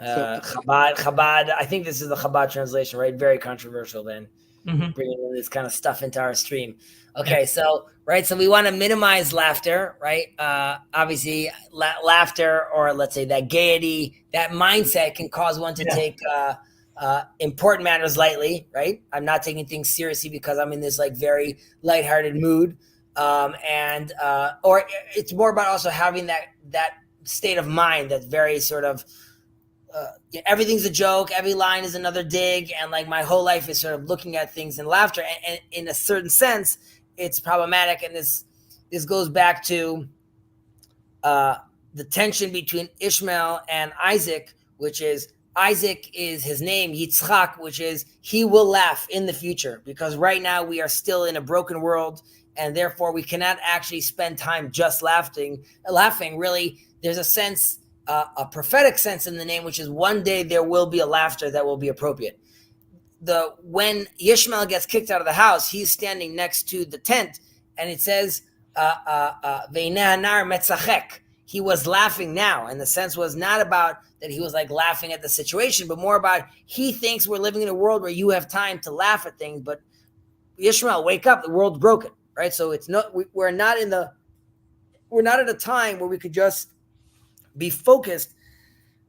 Chabad. I think this is the Chabad translation, right? Very controversial then. Bringing this kind of stuff into our stream. Okay, so we want to minimize laughter, right? Obviously, laughter, or let's say that gaiety, that mindset can cause one to take important matters lightly, right? I'm not taking things seriously because I'm in this like very lighthearted mood, or it's more about also having that state of mind that's very sort of. Everything's a joke, every line is another dig, and like my whole life is sort of looking at things in laughter, and in a certain sense it's problematic. And this goes back to the tension between Ishmael and Isaac, which is Isaac is his name, Yitzchak, which is he will laugh in the future, because right now we are still in a broken world, and therefore we cannot actually spend time just laughing. Really, there's a sense, a prophetic sense in the name, which is one day there will be a laughter that will be appropriate. When Ishmael gets kicked out of the house, he's standing next to the tent, and it says, Ve'inahanar metzachek. He was laughing now, and the sense was not about that he was like laughing at the situation, but more about he thinks we're living in a world where you have time to laugh at things. But Ishmael, wake up! The world's broken, right? So it's not. We're not at a time where we could just be focused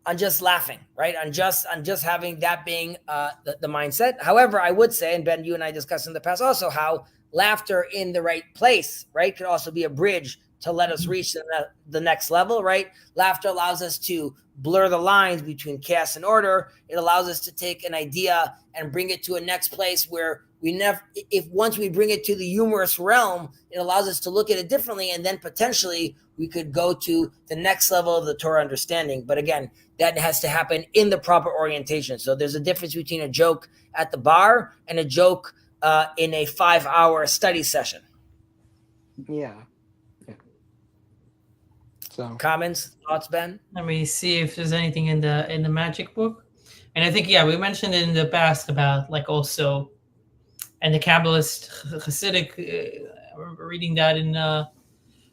on just laughing, right? On just having that being the mindset. However, I would say, and Ben, you and I discussed in the past also, how laughter in the right place, right, could also be a bridge to let us reach the next level, right? Laughter allows us to blur the lines between chaos and order. It allows us to take an idea and bring it to a next place where once we bring it to the humorous realm, it allows us to look at it differently, and then potentially we could go to the next level of the Torah understanding. But again, that has to happen in the proper orientation. So there's a difference between a joke at the bar and a joke in a 5-hour study session. Yeah. So Comments, thoughts, Ben? Let me see if there's anything in the magic book. And I think we mentioned it in the past about like also and the Kabbalist Hasidic. I remember reading that in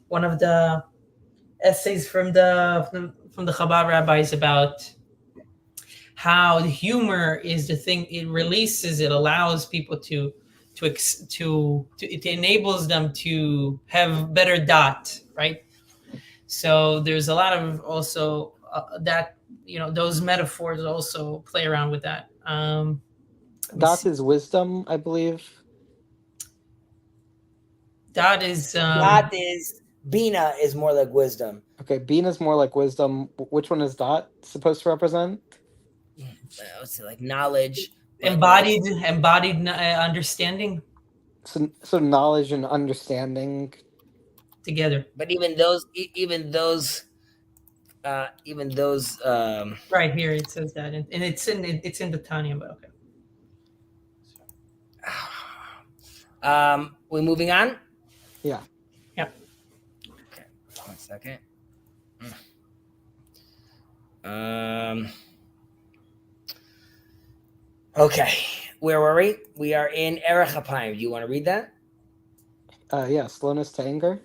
one of the essays from the Chabad rabbis about how the humor is the thing. It releases. It allows people it enables them to have better dot, right? So there's a lot of also that those metaphors also play around with that. Dot is wisdom, I believe. Dot is Dot is Bina is more like wisdom. Okay, bean is more like wisdom. Which one is dot supposed to represent? I would say like knowledge, embodied understanding So knowledge and understanding. together. But even those, Right here it says that, and it's in the Tanya, but okay. We moving on? Yeah. Yeah. Okay, 1 second. Okay, where were we? We are in Erech Apayim. Do you want to read that? Yeah, slowness to anger.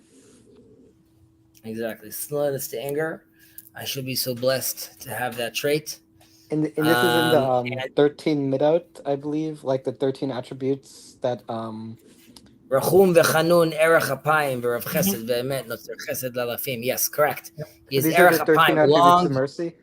Exactly, slowness to anger. I should be so blessed to have that trait. And this is in the and 13 midot, I believe, like the 13 attributes that Rachum v'chanun Erech Apayim v'rav chesed v'emet notzer chesed lalafim. Yes, correct. He is these are Erech the 13 Apayim attributes long. of mercy.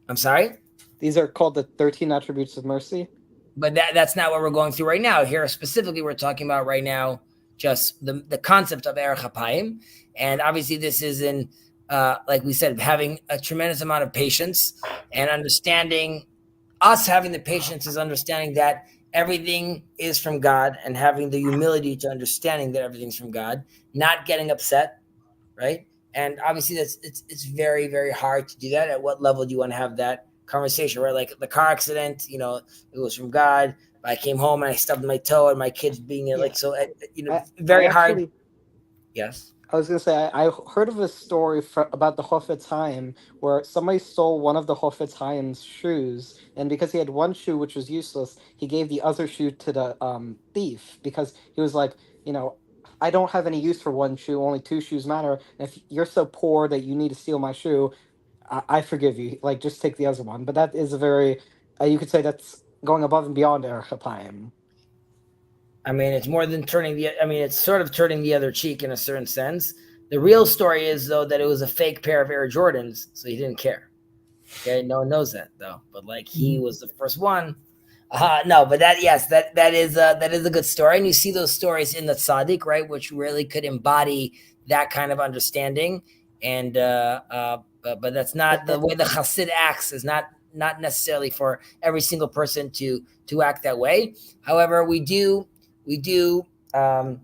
I'm sorry? These are called the 13 attributes of mercy. But that's not what we're going through right now. Here specifically, we're talking about right now just the concept of Erech Apayim. And obviously this is in, like we said, having a tremendous amount of patience and understanding. Us having the patience is understanding that everything is from God and having the humility to understanding that everything's from God, not getting upset, right? And obviously it's very, very hard to do that. At what level do you want to have that conversation, right? Like the car accident, it was from God. I came home and I stubbed my toe and my kids being like, so, very hard. Yes. I was going to say, I heard of a story about the Chofetz Chaim where somebody stole one of the Chofetz Chaim's shoes, and because he had one shoe which was useless, he gave the other shoe to the thief because he was like, I don't have any use for one shoe, only two shoes matter. And if you're so poor that you need to steal my shoe, I forgive you. Like, just take the other one. But that is a very, you could say that's going above and beyond Erech Apayim. I mean, it's more than it's sort of turning the other cheek in a certain sense. The real story is, though, that it was a fake pair of Air Jordans, so he didn't care. Okay, no one knows that, though. But, like, he was the first one. No, but that is a good story. And you see those stories in the Tzaddik, right, which really could embody that kind of understanding. And but that's not the way the Chassid acts. Is not necessarily for every single person to act that way. However, we do. So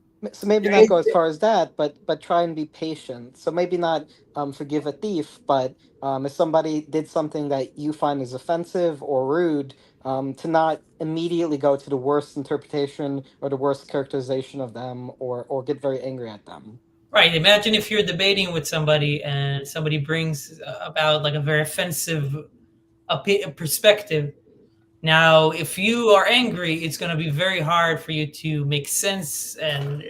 maybe not go as far as that, but try and be patient. So maybe not forgive a thief, but if somebody did something that you find is offensive or rude, to not immediately go to the worst interpretation or the worst characterization of them or get very angry at them. Right. Imagine if you're debating with somebody and somebody brings about like a very offensive perspective. Now, if you are angry, it's going to be very hard for you to make sense and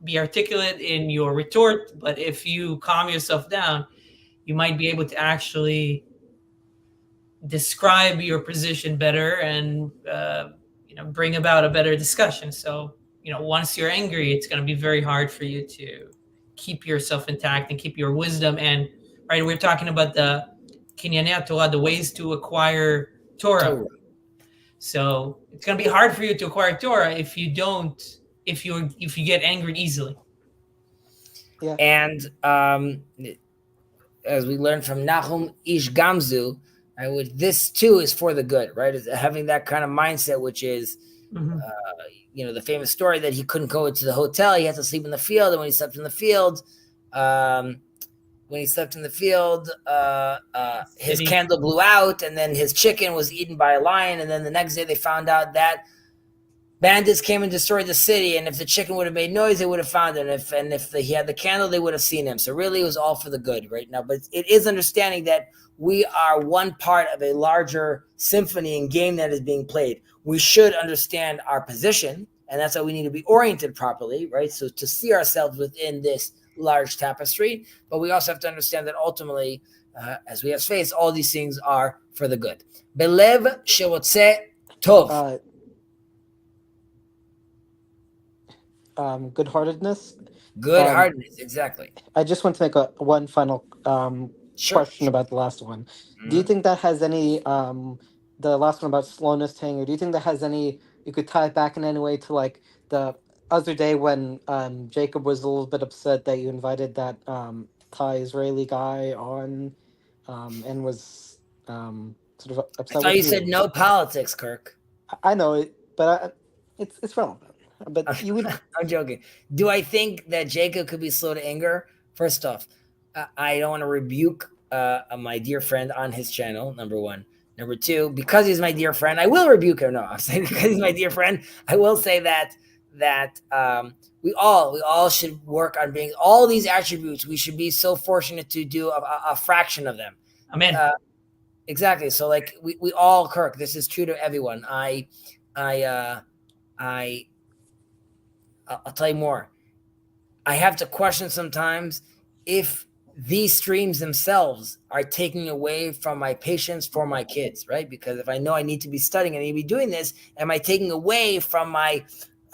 be articulate in your retort. But if you calm yourself down, you might be able to actually describe your position better and bring about a better discussion. So, once you're angry, it's going to be very hard for you to keep yourself intact and keep your wisdom. And right, we're talking about the Kinyanei Torah, the ways to acquire Torah. So it's going to be hard for you to acquire Torah if you get angry easily. Yeah. And as we learned from Nahum Ish Gamzu, this too is for the good, right? Is having that kind of mindset, which is, the famous story that he couldn't go into the hotel. He had to sleep in the field. And when he slept in the field, his candle blew out, and then his chicken was eaten by a lion. And then the next day they found out that bandits came and destroyed the city, and if the chicken would have made noise, they would have found him. And if he had the candle, they would have seen him. So really, it was all for the good right now. But it is understanding that we are one part of a larger symphony and game that is being played. We should understand our position, and that's why we need to be oriented properly, right? So to see ourselves within this large tapestry, but we also have to understand that ultimately, as we have faced, all these things are for the good. Belev shewotze tov. Good-heartedness. Good-heartedness, exactly. I just want to make one final question about the last one. Do you think that has any, the last one about slowness to anger, do you think that has any, you could tie it back in any way to like the other day when Jacob was a little bit upset that you invited that Thai Israeli guy on and was sort of upset I thought with you said no politics, Kirk. I know it, but it's relevant. But you would. I'm joking. Do I think that Jacob could be slow to anger? First off, I don't want to rebuke my dear friend on his channel, number one. Number two, because he's my dear friend, I will rebuke him. No, I'm saying because he's my dear friend, I will say that we all should work on being all these attributes. We should be so fortunate to do a fraction of them. Amen. Exactly. So like we all, Kirk, this is true to everyone. I'll tell you more. I have to question sometimes if these streams themselves are taking away from my patience for my kids, right? Because if I know I need to be studying, I need to be doing this, am I taking away from my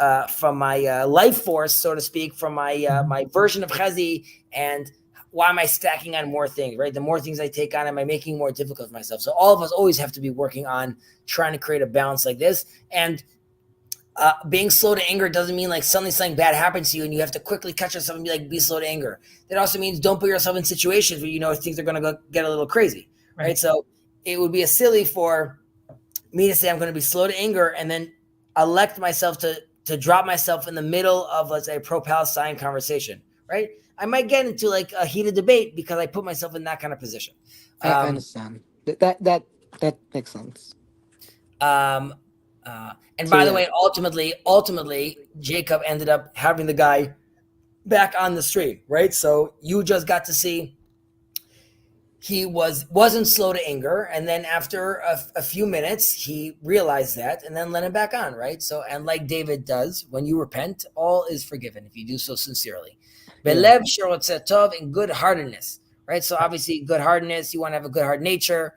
life force, so to speak, from my version of Chazi, and why am I stacking on more things, right? The more things I take on, am I making it more difficult for myself? So all of us always have to be working on trying to create a balance like this. And being slow to anger doesn't mean like suddenly something bad happens to you and you have to quickly catch yourself and be like, be slow to anger. That also means don't put yourself in situations where you know things are going to get a little crazy, right? So it would be a silly for me to say I'm going to be slow to anger and then elect myself to drop myself in the middle of, let's say, a pro-Palestine conversation, right? I might get into like a heated debate because I put myself in that kind of position. I understand. That makes sense. And by the way, ultimately, Jacob ended up having the guy back on the street, right? So you just got to see he wasn't slow to anger, and then after a few minutes, he realized that, and then let him back on, right? So, and like David does, when you repent, all is forgiven if you do so sincerely. Belev shirotze tov, in good-heartedness, right? So obviously, good-heartedness, you want to have a good-heart nature.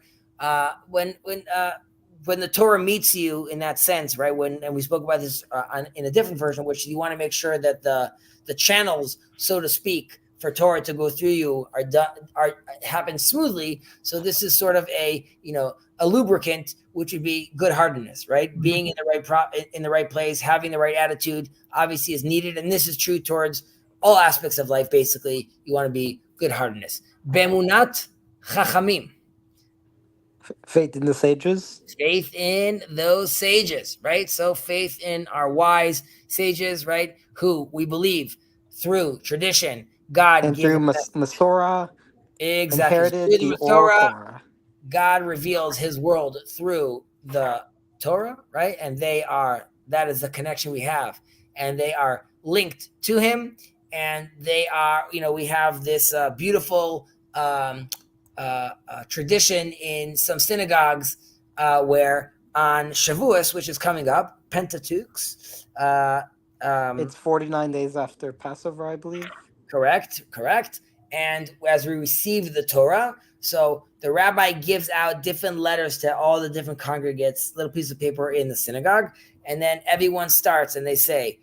When the Torah meets you in that sense, right? And we spoke about this in a different version, which you want to make sure that the channels, so to speak, for Torah to go through you happen smoothly. So this is sort of a lubricant, which would be good-heartedness, right? Mm-hmm. Being in the right place, having the right attitude, obviously is needed, and this is true towards all aspects of life. Basically, you want to be good-heartedness. Bemunat chachamim. Faith in the sages. Faith in those sages, right? So faith in our wise sages, right? Who we believe through tradition, God and through Masorah, inherited the oral Torah. God reveals His world through the Torah, right? And that is the connection we have, and they are linked to Him, and they are, we have this beautiful tradition in some synagogues where on Shavuos, which is coming up, Pentateuchs. It's 49 days after Passover, I believe. Correct. And as we receive the Torah, so the rabbi gives out different letters to all the different congregates, little piece of paper in the synagogue, and then everyone starts and they say,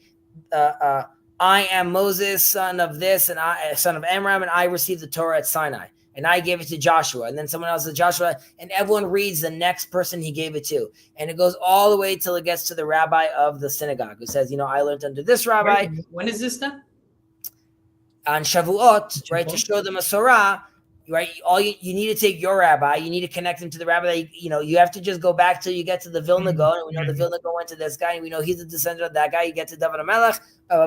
I am Moses, son of this, and son of Amram, and I received the Torah at Sinai. And I gave it to Joshua, and then someone else to Joshua, and everyone reads the next person he gave it to. And it goes all the way till it gets to the rabbi of the synagogue, who says, I learned under this rabbi. When is this done? On Shavuot, right, to show the Masorah, right? All you need to take your rabbi, you need to connect him to the rabbi. That, you have to just go back till you get to the Vilna Gaon, and we know the Vilna Gaon went to this guy, and we know he's a descendant of that guy. You get to David HaMelech,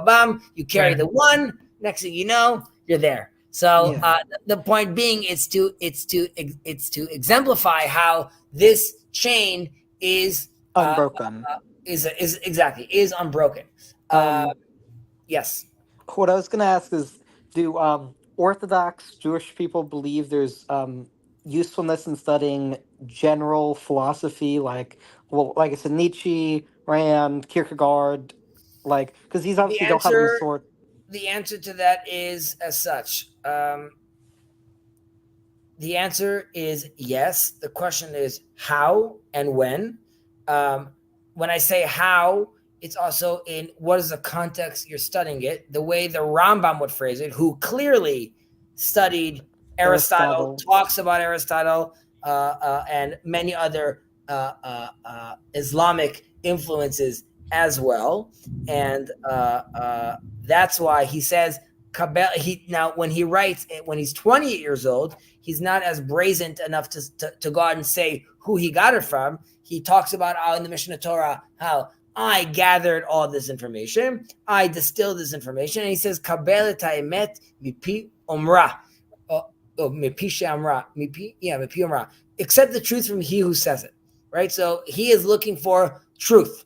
bam, you carry the one. Next thing you know, you're there. So the point being is to exemplify how this chain is unbroken. is exactly is unbroken. Um, Yes. what I was going to ask is, do Orthodox Jewish people believe there's usefulness in studying general philosophy, like, well, like I said, Nietzsche, Rand, Kierkegaard, like, because these The obviously don't have any answer sort. the answer to that is as such. The answer is yes. The question is how and when. Um, when I say how, it's also in what is the context you're studying it. The way the Rambam would phrase it, who clearly studied Aristotle, Aristotle. talks about Aristotle and many other Islamic influences as well, and that's why he says he now when he writes when he's 28 years old, he's not as brazen enough to go out and say who he got it from. He talks about how in the Mishnah Torah how I gathered all this information, I distilled this information, and he says kabel et haemet mipi omra, mipi she'amra, mipi omra, accept the truth from he who says it. Right, so he is looking for truth.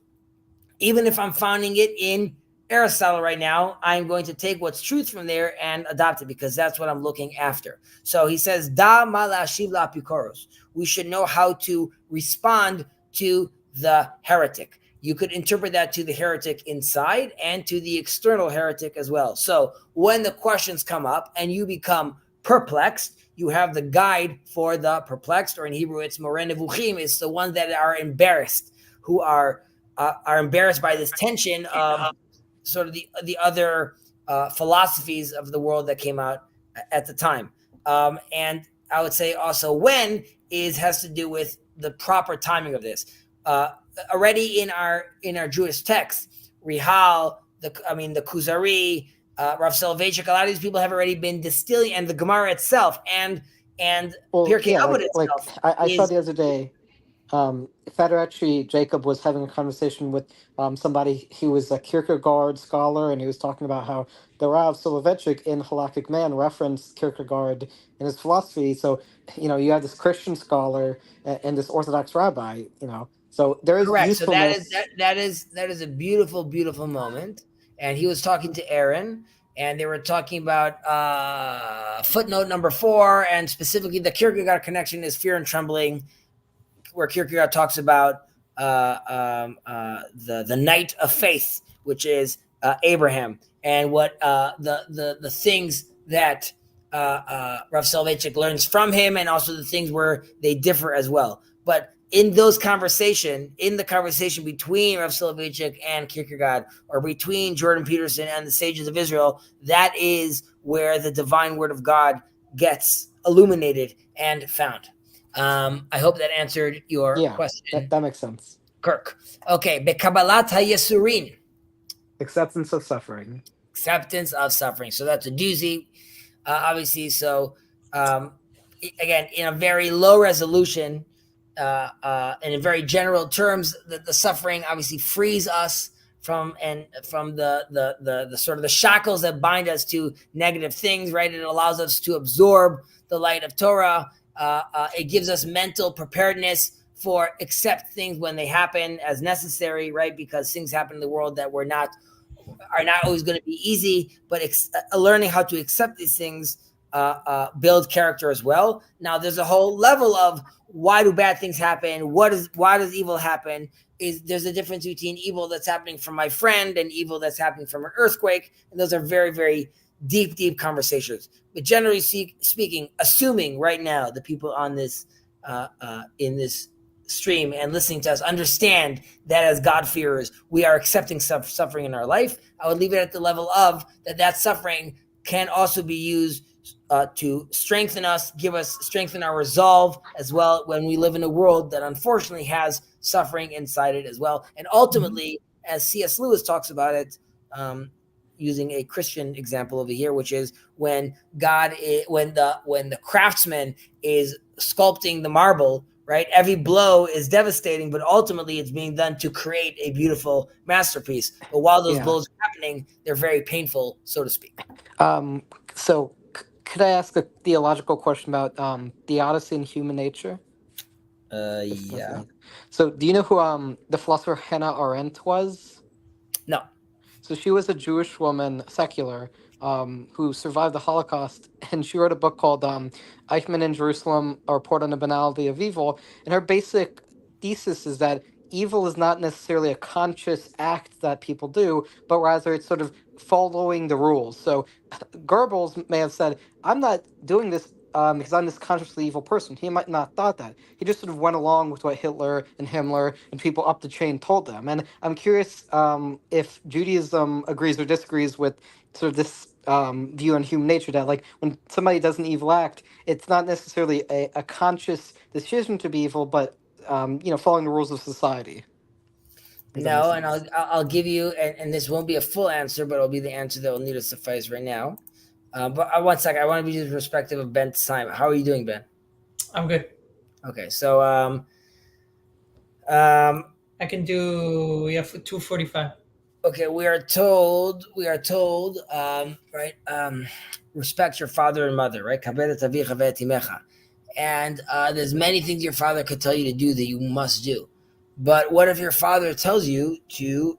Even if I'm finding it in Aristotle right now, I'm going to take what's truth from there and adopt it because that's what I'm looking after. So he says, Da malashiv la apikoros. We should know how to respond to the heretic. You could interpret that to the heretic inside and to the external heretic as well. So when the questions come up and you become perplexed, you have the guide for the perplexed, or in Hebrew, it's Moreh Nevuchim. It's the ones that are embarrassed, who are embarrassed by this tension of sort of the other philosophies of the world that came out at the time. And I would say also when has to do with the proper timing of this. Already in our Jewish texts, Rihal, the Kuzari, Rav Soloveitchik, a lot of these people have already been distilling, and the Gemara itself, and Well, Pirkei yeah, Avot like itself I saw is the other day. Federici Jacob was having a conversation with somebody. He was a Kierkegaard scholar, and he was talking about how the Rav Soloveitchik in Halakhic Man referenced Kierkegaard in his philosophy. So, you have this Christian scholar and this Orthodox rabbi. So there is correct. So that is usefulness. that is a beautiful, beautiful moment. And he was talking to Aaron, and they were talking about footnote number 4, and specifically the Kierkegaard connection is fear and trembling, where Kierkegaard talks about the knight of faith, which is Abraham, and what the things that Rav Soloveitchik learns from him, and also the things where they differ as well. But in the conversation between Rav Soloveitchik and Kierkegaard, or between Jordan Peterson and the sages of Israel, that is where the divine word of God gets illuminated and found. I hope that answered your Yeah, that, question, that makes sense. Kirk. Okay, Bekabalat HaYesurin, Acceptance of suffering. acceptance of suffering. So that's a doozy, obviously. So again, in a very low resolution, and in very general terms, the suffering obviously frees us from the sort of the shackles that bind us to negative things. Right, it allows us to absorb the light of Torah. It gives us mental preparedness for accept things when they happen as necessary, right? Because things happen in the world that are not always going to be easy, but learning how to accept these things build character as well. Now, there's a whole level of why do bad things happen? Why does evil happen? There's a difference between evil that's happening from my friend and evil that's happening from an earthquake, and those are very, very deep conversations. But generally speaking, assuming right now the people on this in this stream and listening to us understand that as God-fearers, we are accepting suffering in our life, I would leave it at the level of that suffering can also be used to strengthen us, strengthen our resolve as well when we live in a world that unfortunately has suffering inside it as well. And ultimately, as C.S. Lewis talks about it, using a Christian example over here, which is when the craftsman is sculpting the marble, right? Every blow is devastating, but ultimately it's being done to create a beautiful masterpiece. But while those Yeah. blows are happening, they're very painful, so to speak. So could I ask a theological question about theodicy and human nature? Yeah. So do you know who the philosopher Hannah Arendt was? No. So she was a Jewish woman, secular, who survived the Holocaust, and she wrote a book called Eichmann in Jerusalem: A Report on the Banality of Evil. And her basic thesis is that evil is not necessarily a conscious act that people do, but rather it's sort of following the rules. So Goebbels may have said, "I'm not doing this because I'm this consciously evil person." He might not thought that. He just sort of went along with what Hitler and Himmler and people up the chain told them. And I'm curious if Judaism agrees or disagrees with sort of this view on human nature, that like when somebody does an evil act, it's not necessarily a conscious decision to be evil, but following the rules of society. Does that make No, and sense? I'll give you, and this won't be a full answer, but it'll be the answer that will need to suffice right now. But one second, I want to be the perspective of Ben's time. How are you doing, Ben? I'm good. Okay, so I can do 2:45. okay, we are told, right, respect your father and mother, right? And there's many things your father could tell you to do that you must do. But what if your father tells you to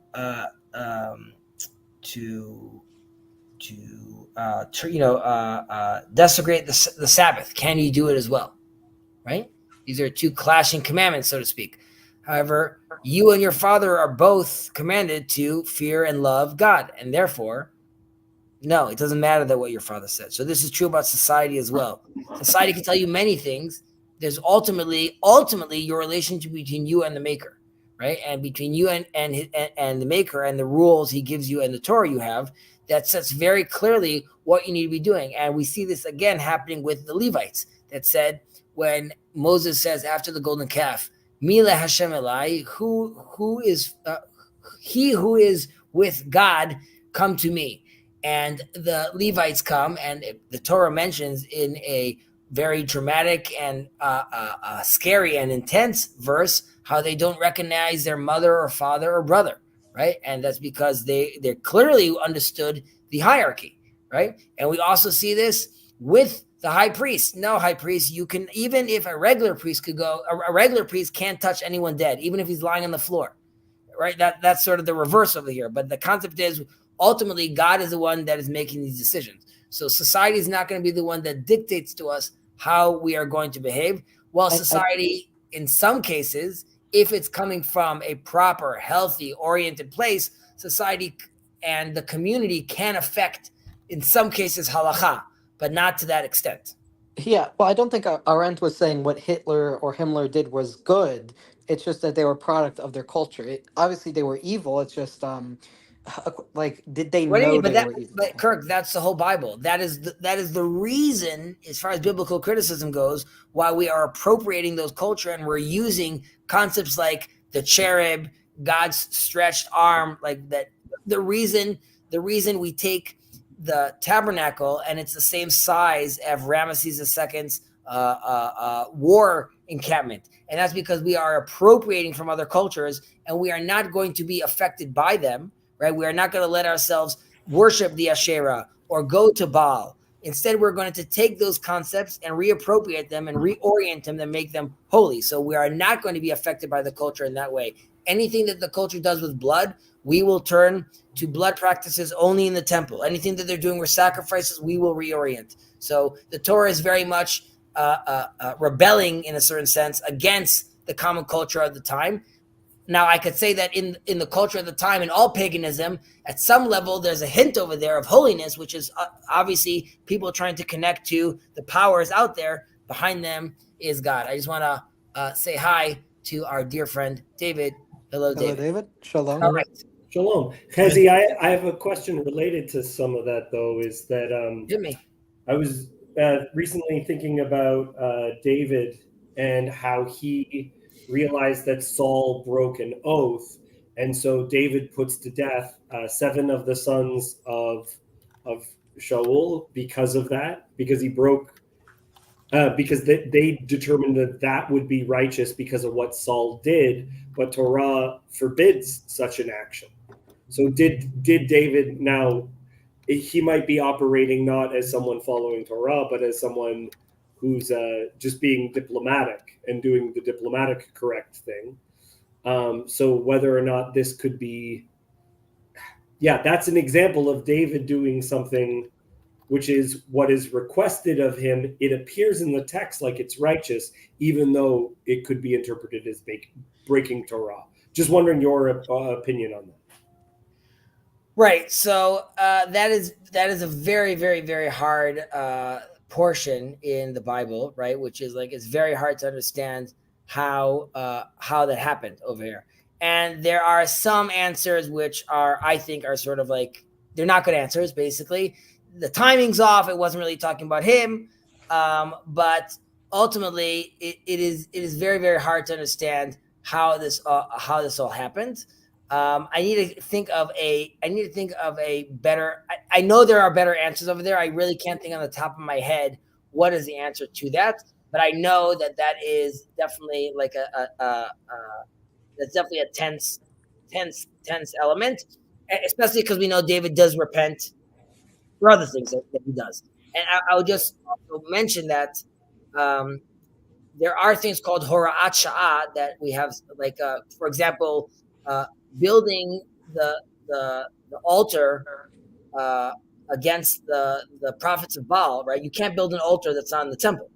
desecrate the Sabbath? Can you do it as well? Right? These are two clashing commandments, so to speak. However, you and your father are both commanded to fear and love God, and therefore, no, it doesn't matter that what your father said. So this is true about society as well. Society can tell you many things. There's ultimately your relationship between you and the Maker, right? And between you and the Maker and the rules He gives you and the Torah you have, that sets very clearly what you need to be doing. And we see this again happening with the Levites. That said, when Moses says after the golden calf, Mila Hashem Elai, who is he who is with God, come to me. And the Levites come, and the Torah mentions in a very dramatic and scary and intense verse how they don't recognize their mother or father or brother, right? And that's because they clearly understood the hierarchy, right? And we also see this with the high priest. No, high priest, you can, even if a regular priest could go, a regular priest can't touch anyone dead, even if he's lying on the floor, right? That's sort of the reverse over here. But the concept is ultimately God is the one that is making these decisions. So society is not going to be the one that dictates to us how we are going to behave. Well, society, in some cases, if it's coming from a proper, healthy, oriented place, society and the community can affect, in some cases, halakha, but not to that extent. Yeah, well, I don't think Arendt was saying what Hitler or Himmler did was good. It's just that they were product of their culture. Obviously, they were evil. It's just like, did they What do you know mean? they were But evil? Kirk, that's the whole Bible. That is the reason, as far as biblical criticism goes, why we are appropriating those culture and we're using concepts like the cherub, God's stretched arm, like that. The reason we take the tabernacle and it's the same size of Ramesses II's war encampment, and that's because we are appropriating from other cultures, and we are not going to be affected by them. Right? We are not going to let ourselves worship the Asherah or go to Baal. Instead, we're going to take those concepts and reappropriate them and reorient them and make them holy. So we are not going to be affected by the culture in that way. Anything that the culture does with blood, we will turn to blood practices only in the temple. Anything that they're doing with sacrifices, we will reorient. So the Torah is very much rebelling, in a certain sense, against the common culture of the time. Now, I could say that in the culture of the time, in all paganism, at some level, there's a hint over there of holiness, which is obviously people trying to connect to the powers out there. Behind them is God. I just want to say hi to our dear friend, David. Hello, Hello, David. David. Shalom. All right. Shalom. Chezi, I have a question related to some of that, though, is that Jimmy. I was recently thinking about David and how he realized that Saul broke an oath. And so David puts to death 7 of the sons of Shaul because of that, because he broke, because they determined that would be righteous because of what Saul did, but Torah forbids such an action. So did David now, he might be operating not as someone following Torah, but as someone who's just being diplomatic and doing the diplomatic correct thing. So whether or not this could be, that's an example of David doing something which is what is requested of him. It appears in the text like it's righteous, even though it could be interpreted as breaking Torah. Just wondering your opinion on that. Right. So that is a very, very, very hard portion in the Bible, right? Which is like, it's very hard to understand how that happened over here. And there are some answers which I think are sort of like, they're not good answers. Basically, the timing's off. It wasn't really talking about him, but ultimately, it is very, very hard to understand how this all happened. I need to think of a better. I know there are better answers over there. I really can't think on the top of my head what is the answer to that, but I know that is definitely like that's definitely a tense element, especially because we know David does repent for other things that he does. And I would just also mention that there are things called hora'at sha'ah that we have, like for example, building the altar against the prophets of Baal, right? You can't build an altar that's not in the temple.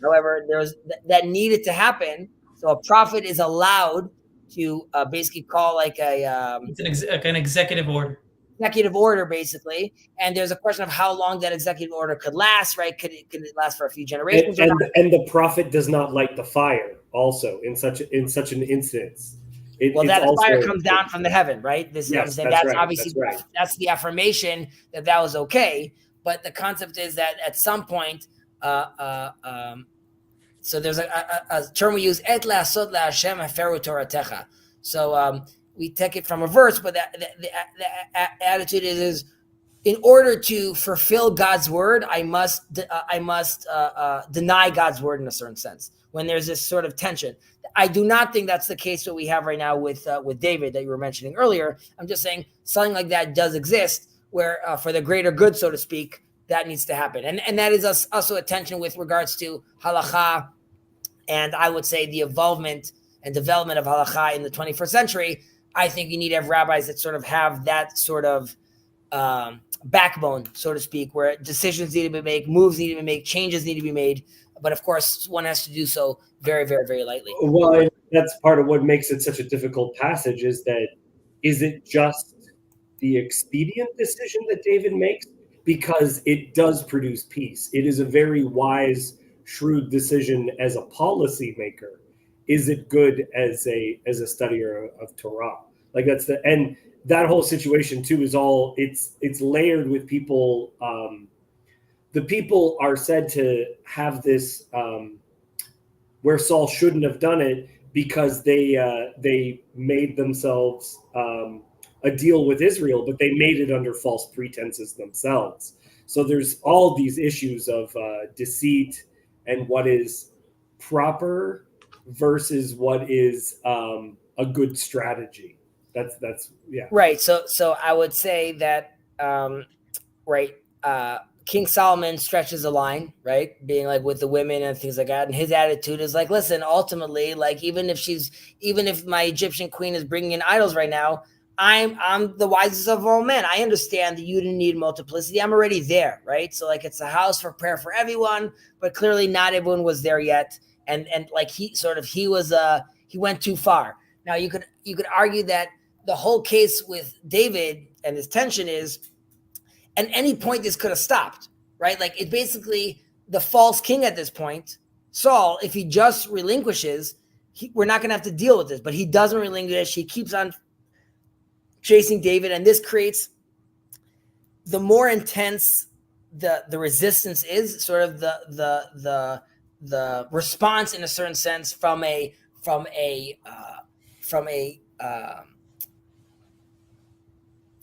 However, there's that needed to happen, so a prophet is allowed to basically call like it's an executive order. Executive order, basically, and there's a question of how long that executive order could last, right? Could it last for a few generations? And the prophet does not light the fire. Also, in such an instance, the fire comes down from the heaven, right? That's right. Obviously that's the affirmation that was okay. But the concept is that at some point, so there's a term we use, et la'asot la'Hashem haferu toratecha. So we take it from a verse, but the attitude is in order to fulfill God's word, I must deny God's word in a certain sense. When there's this sort of tension, I do not think that's the case what we have right now with David that you were mentioning earlier. I'm just saying something like that does exist, where for the greater good, so to speak, that needs to happen, and that is also a tension with regards to halacha, and I would say the involvement and development of halacha in the 21st century. I think you need to have rabbis that sort of have that sort of backbone, so to speak, where decisions need to be made, moves need to be made, changes need to be made. But of course, one has to do so very, very, very lightly. Well, that's part of what makes it such a difficult passage, is it just the expedient decision that David makes? Because it does produce peace. It is a very wise, shrewd decision as a policymaker. Is it good as a studier of Torah? Like and that whole situation too is all it's layered with people. The people are said to have this where Saul shouldn't have done it because they made themselves a deal with Israel, but they made it under false pretenses themselves. So there's all these issues of deceit and what is proper versus what is a good strategy. That's right. So I would say that King Solomon stretches a line, right? Being like with the women and things like that. And his attitude is like, listen, ultimately, like even if my Egyptian queen is bringing in idols right now, I'm the wisest of all men. I understand that you didn't need multiplicity. I'm already there, right? So like it's a house for prayer for everyone, but clearly not everyone was there yet. And like he went too far. Now you could argue that the whole case with David and his tension is, at any point this could have stopped, right? Like it basically the false king at this point, Saul, if he just relinquishes, we're not going to have to deal with this, but he doesn't relinquish. He keeps on chasing David, and this creates the more intense the resistance is, sort of the response in a certain sense from a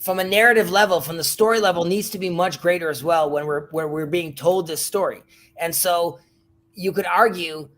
narrative level, from the story level, needs to be much greater as well when we're being told this story. And so you could argue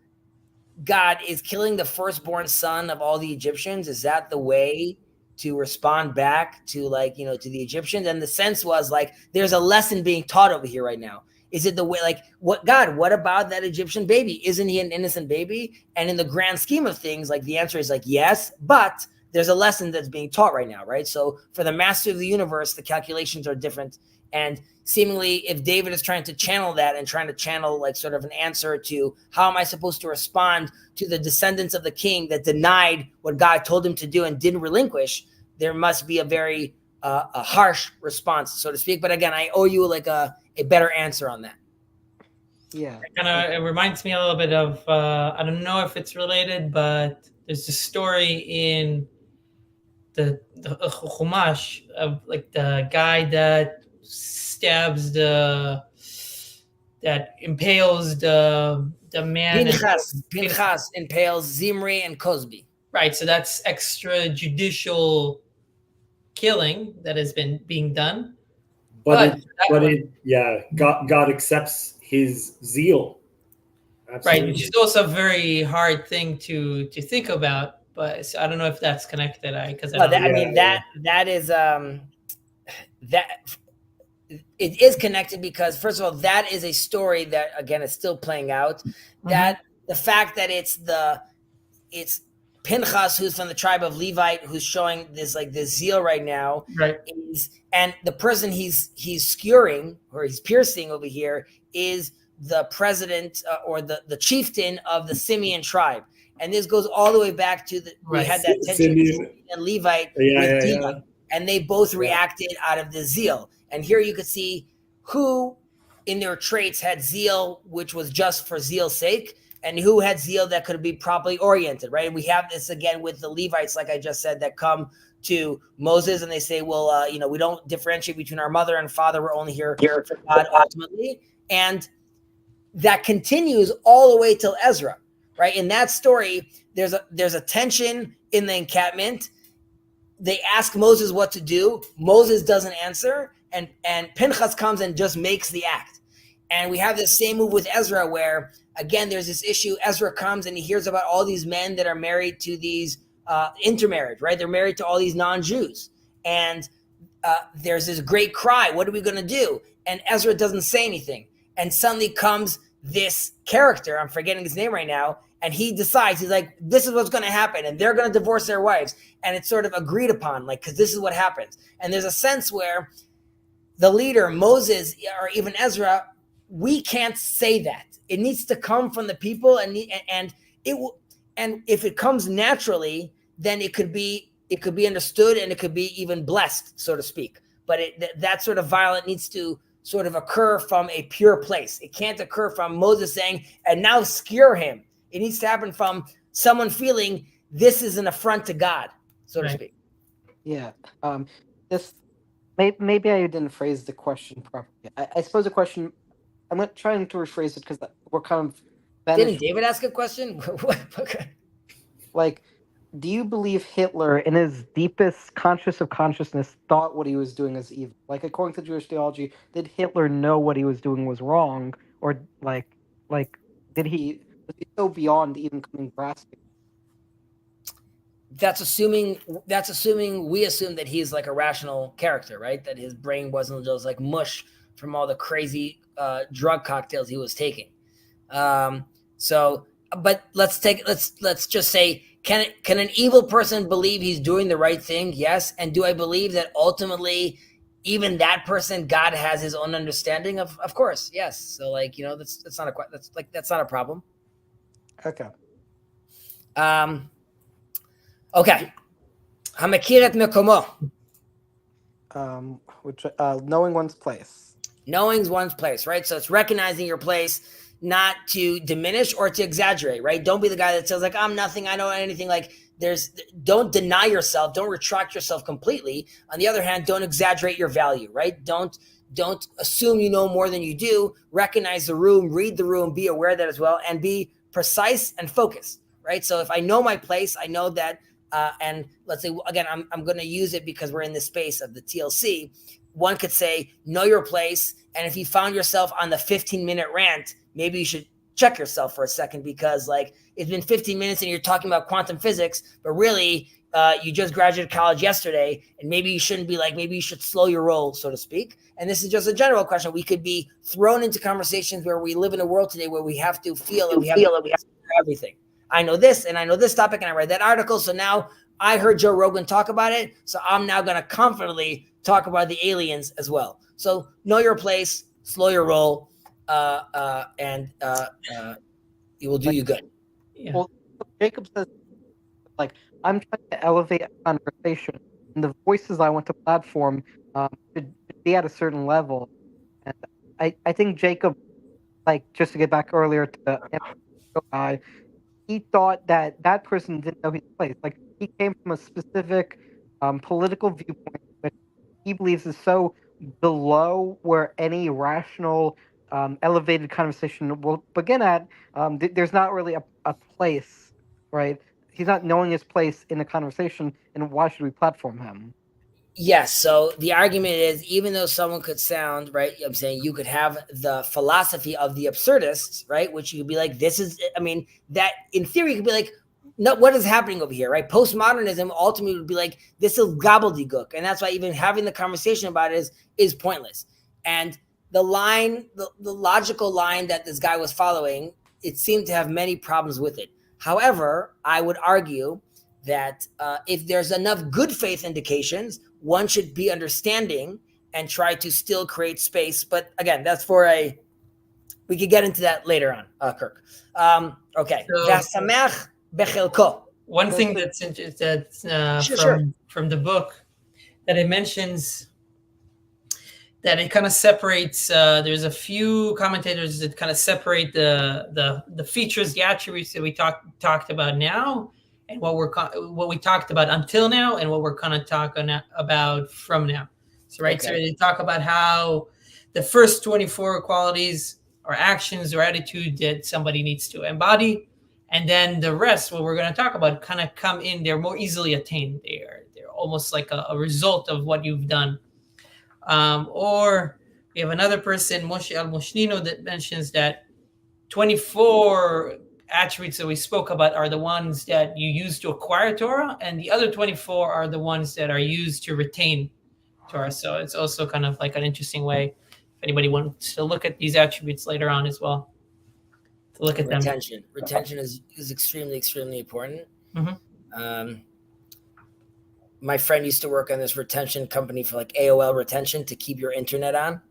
God is killing the firstborn son of all the Egyptians. Is that the way to respond back to to the Egyptians? And the sense was like, there's a lesson being taught over here right now. Is it the way, like, what God, what about that Egyptian baby? Isn't he an innocent baby? And in the grand scheme of things, like the answer is like, yes, but there's a lesson that's being taught right now, right? So for the master of the universe, the calculations are different. And seemingly if David is trying to channel that and trying to channel like sort of an answer to how am I supposed to respond to the descendants of the king that denied what God told him to do and didn't relinquish, there must be a very a harsh response, so to speak. But again, I owe you like a better answer on that. Yeah. It reminds me a little bit of, I don't know if it's related, but there's a story in the Chumash of like the guy that stabs that impales the man. Pinchas impales Zimri and Cosby. Right, so that's extrajudicial killing that has been being done. God accepts his zeal. Absolutely. Right, which is also a very hard thing to think about. But so I don't know if that's connected. That is that it is connected because first of all, that is a story that again is still playing out. Mm-hmm. That the fact that it's Pinchas, who's from the tribe of Levite, who's showing this like this zeal right now, right? And the person he's skewering or he's piercing over here is the president or the chieftain of the Simeon tribe. And this goes all the way back to we had that tension between and Levite with Dinah, and they both reacted out of the zeal. And here you could see who in their traits had zeal, which was just for zeal's sake, and who had zeal that could be properly oriented, right? And we have this again with the Levites, like I just said, that come to Moses and they say, well, we don't differentiate between our mother and father. We're only here for God ultimately. And that continues all the way till Ezra, right? In that story, there's a tension in the encampment. They ask Moses what to do. Moses doesn't answer. And Pinchas comes and just makes the act. And we have this same move with Ezra where, again, there's this issue. Ezra comes and he hears about all these men that are married to these intermarriage, right? They're married to all these non-Jews. And there's this great cry. What are we going to do? And Ezra doesn't say anything. And suddenly comes this character. I'm forgetting his name right now. And he decides, he's like, this is what's going to happen. And they're going to divorce their wives. And it's sort of agreed upon, like, because this is what happens. And there's a sense where the leader, Moses, or even Ezra, we can't say that. It needs to come from the people, and it will. And if it comes naturally, then it could be understood, and it could be even blessed, so to speak. But that sort of violence needs to sort of occur from a pure place. It can't occur from Moses saying, "And now skewer him." It needs to happen from someone feeling this is an affront to God, so to speak. Yeah. Maybe I didn't phrase the question properly. I suppose the question, I'm trying to rephrase it because we're kind of... Didn't David ask a question? Okay. Like, do you believe Hitler, in his deepest consciousness, thought what he was doing was evil? Like, according to Jewish theology, did Hitler know what he was doing was wrong? Or, was he so beyond even coming grasping? That's assuming we assume that he's like a rational character, right? That his brain wasn't just like mush from all the crazy drug cocktails he was taking. But let's just say, can an evil person believe he's doing the right thing? Yes. And do I believe that ultimately, even that person, God has his own understanding of course, yes. So that's not a problem. Okay. Okay. Hamekir et mekomo. Knowing one's place. Knowing one's place, right? So it's recognizing your place, not to diminish or to exaggerate, right? Don't be the guy that says like, I'm nothing, I don't know anything. Like don't deny yourself, don't retract yourself completely. On the other hand, don't exaggerate your value, right? Don't assume you know more than you do. Recognize the room, read the room, be aware of that as well, and be precise and focused, right? So if I know my place, I know that, and let's say, again, I'm going to use it because we're in the space of the TLC. One could say, know your place. And if you found yourself on the 15-minute rant, maybe you should check yourself for a second, because like it's been 15 minutes and you're talking about quantum physics, but really you just graduated college yesterday, and maybe you shouldn't be like, maybe you should slow your roll, so to speak. And this is just a general question. We could be thrown into conversations where we live in a world today where we have to feel that we have to everything. I know this and I know this topic and I read that article. So now I heard Joe Rogan talk about it. So I'm now going to confidently talk about the aliens as well. So know your place, slow your roll, and it will do you good. Yeah. Well, Jacob says, like, I'm trying to elevate a conversation, and the voices I want to platform should be at a certain level. And I think Jacob, like, just to get back earlier to the guy, he thought that that person didn't know his place. Like, he came from a specific political viewpoint that he believes is so below where any rational, elevated conversation will begin at. There's not really a place, right? He's not knowing his place in the conversation, and why should we platform him? Yes. So the argument is, even though someone could sound right, I'm saying you could have the philosophy of the absurdists, right? Which you could be like, this is, I mean, that in theory could be like, no, what is happening over here, right? Postmodernism ultimately would be like, this is gobbledygook. And that's why even having the conversation about it is pointless. And the line, the logical line that this guy was following, it seemed to have many problems with it. However, I would argue that if there's enough good faith indications, one should be understanding and try to still create space. But again, that's for we could get into that later on, Kirk. Okay. V'hasamech bechelko. One thing that's from the book that it mentions, that it kind of separates. There's a few commentators that kind of separate the features, the attributes that we talked about now, and what we talked about until now, and what we're kind of talking about from now. So right, okay. So they talk about how the first 24 qualities or actions or attitude that somebody needs to embody, and then the rest, what we're going to talk about, kind of come in. They're more easily attained. They're almost like a result of what you've done. Or we have another person, Moshe Al-Mushnino, that mentions that 24 attributes that we spoke about are the ones that you use to acquire Torah, and the other 24 are the ones that are used to retain Torah. So it's also kind of like an interesting way, if anybody wants to look at these attributes later on as well, to look at retention. them. Retention is extremely, extremely important. Mm-hmm. My friend used to work on this retention company for like AOL retention to keep your internet on.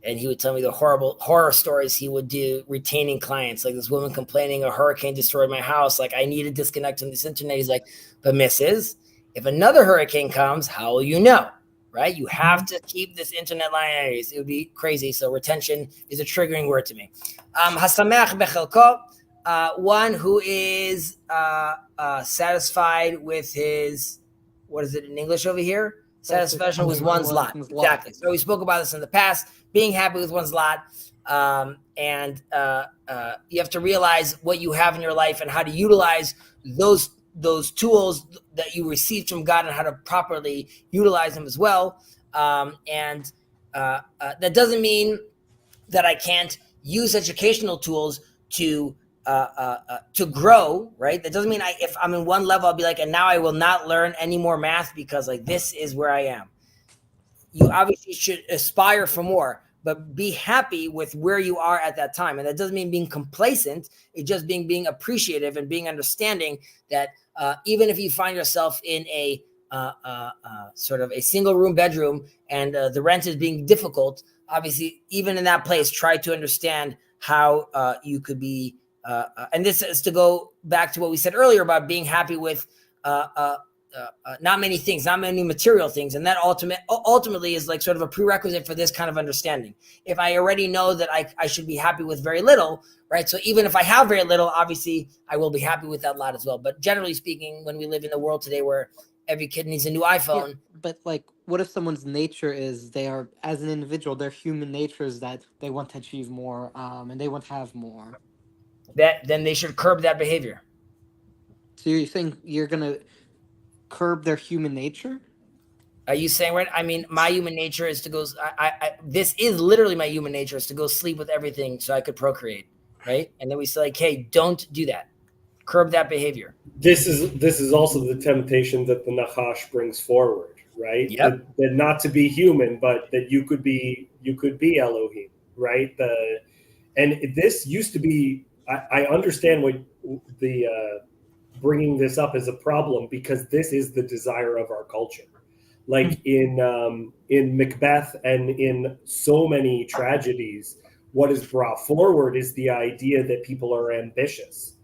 And he would tell me the horror stories he would do retaining clients. Like this woman complaining a hurricane destroyed my house. Like, I need to disconnect from this internet. He's like, but Mrs., if another hurricane comes, how will you know? Right? You have to keep this internet line anyways. It would be crazy. So retention is a triggering word to me. Hasamech bechelko, one who is satisfied with his, what is it in English over here? Satisfaction with one's lot. Exactly. So we spoke about this in the past, being happy with one's lot. And you have to realize what you have in your life and how to utilize those tools that you received from God and how to properly utilize them as well. And that doesn't mean that I can't use educational tools to grow, right? That doesn't mean if I'm in one level, I'll be like, and now I will not learn any more math because like this is where I am. You obviously should aspire for more, but be happy with where you are at that time. And that doesn't mean being complacent. It's just being appreciative and being understanding that even if you find yourself in a sort of a single room bedroom and the rent is being difficult, obviously, even in that place, try to understand how you could be. And this is to go back to what we said earlier about being happy with not many things, not many material things. And that ultimately is like sort of a prerequisite for this kind of understanding. If I already know that I should be happy with very little, right? So even if I have very little, obviously I will be happy with that lot as well. But generally speaking, when we live in a world today where every kid needs a new iPhone. Yeah, but like, what if someone's nature is they are, as an individual, their human nature is that they want to achieve more and they want to have more. Then they should curb that behavior. So you're saying you're going to curb their human nature? Are you saying right? I mean, my human nature is to go. This is literally my human nature is to go sleep with everything so I could procreate. right? And then we say like, hey, don't do that. Curb that behavior. This is also the temptation that the Nachash brings forward, right? Yep. That not to be human, but that you could be Elohim, right? And this used to be. I understand what the bringing this up as a problem, because this is the desire of our culture. Like in Macbeth and in so many tragedies, what is brought forward is the idea that people are ambitious.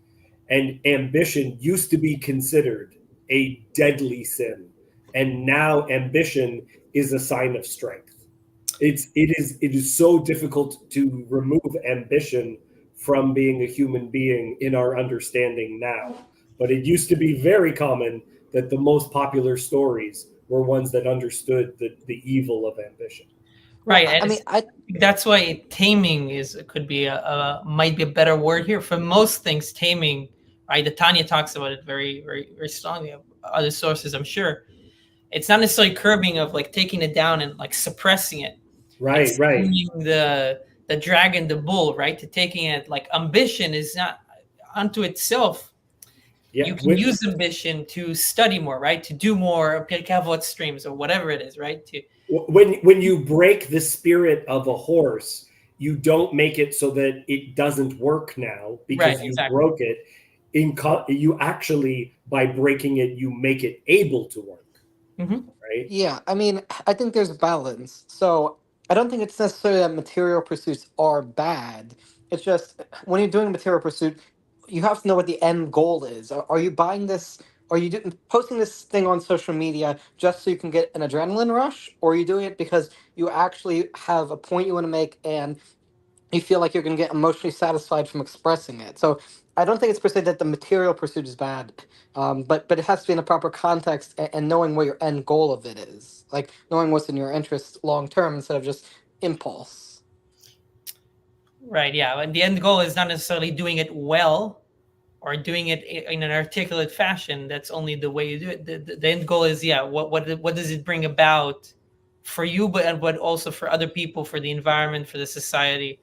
And ambition used to be considered a deadly sin, and now ambition is a sign of strength. It is so difficult to remove ambition from being a human being in our understanding now. But it used to be very common that the most popular stories were ones that understood the evil of ambition. Right. I mean, that's why taming could be might be a better word here. For most things, taming, right? The Tanya talks about it very, very, very strongly. Other sources, I'm sure. It's not necessarily curbing of like taking it down and like suppressing it. Right, it's right. The dragon, the bull, right? To taking it like ambition is not unto itself. Yeah, you can use ambition to study more, right? To do more Pirkei Avot streams or whatever it is, right? When you break the spirit of a horse, you don't make it so that it doesn't work now because you broke it. You actually, by breaking it, you make it able to work. Mm-hmm. Right? Yeah, I mean, I think there's balance. So I don't think it's necessarily that material pursuits are bad. It's just when you're doing a material pursuit, you have to know what the end goal is. Are you buying this? Are you posting this thing on social media just so you can get an adrenaline rush? Or are you doing it because you actually have a point you want to make and you feel like you're going to get emotionally satisfied from expressing it? So I don't think it's per se that the material pursuit is bad, but it has to be in a proper context and knowing what your end goal of it is, like knowing what's in your interest long term instead of just impulse. Right. Yeah. And the end goal is not necessarily doing it well or doing it in an articulate fashion. That's only the way you do it. The end goal is, what does it bring about for you, but also for other people, for the environment, for the society.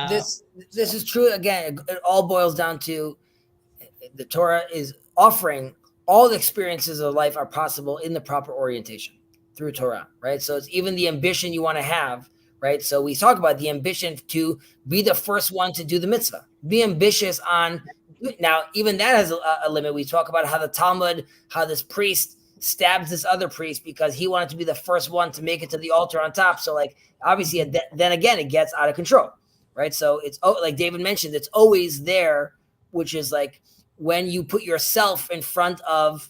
This is true. Again, it all boils down to the Torah is offering all the experiences of life are possible in the proper orientation through Torah, right? So it's even the ambition you want to have, right? So we talk about the ambition to be the first one to do the mitzvah. Be ambitious on, now even that has a limit. We talk about how the Talmud, how this priest stabs this other priest because he wanted to be the first one to make it to the altar on top. So like, obviously, then again, it gets out of control, right? So it's like David mentioned, it's always there, which is like when you put yourself in front of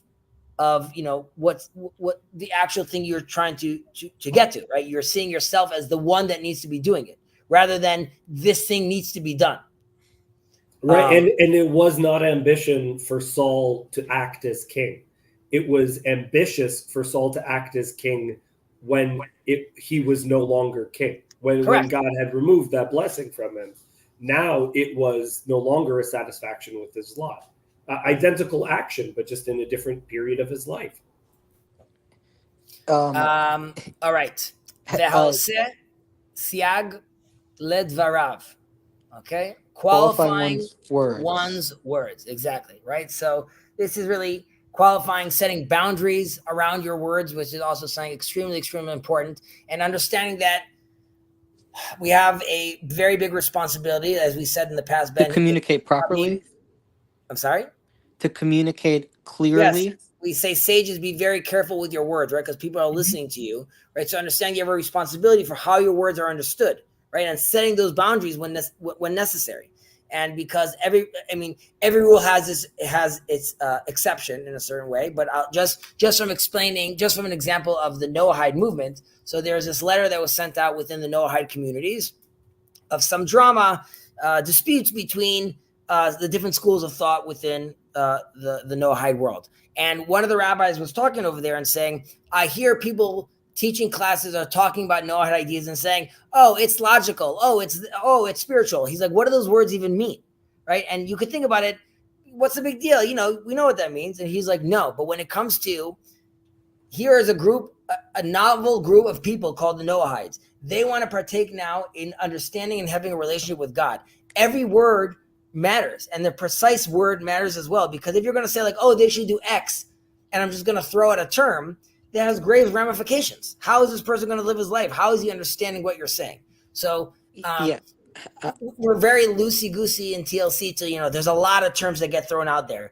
what the actual thing you're trying to get to, right? You're seeing yourself as the one that needs to be doing it rather than this thing needs to be done. Right. And it was not ambition for Saul to act as king. It was ambitious for Saul to act as king when he was no longer king, when God had removed that blessing from him. Now it was no longer a satisfaction with his lot. Identical action, but just in a different period of his life. All right. Siag ledvarav. Okay. Qualifying one's words. Exactly. Right. So this is really qualifying, setting boundaries around your words, which is also something extremely, extremely important, and understanding that we have a very big responsibility, as we said in the past, Ben. To communicate properly? I'm sorry? To communicate clearly? Yes. We say, sages, be very careful with your words, right? Because people are listening to you, right? So understand you have a responsibility for how your words are understood, right? And setting those boundaries when necessary. And because every rule has its exception in a certain way, but I'll just from an example of the Noahide movement. So there's this letter that was sent out within the Noahide communities of some drama, disputes between the different schools of thought within the Noahide world. And one of the rabbis was talking over there and saying, I hear people teaching classes are talking about Noahide ideas and saying, oh, it's logical. Oh, it's spiritual. He's like, what do those words even mean? Right. And you could think about it. What's the big deal? We know what that means. And he's like, no, but when it comes to, here is a novel group of people called the Noahides. They want to partake now in understanding and having a relationship with God. every word matters, and the precise word matters as well. Because if you're going to say like, oh, they should do X, and I'm just going to throw out a term that has grave ramifications. How is this person going to live his life? How is he understanding what you're saying? So Yeah. we're very loosey-goosey in TLC to, there's a lot of terms that get thrown out there.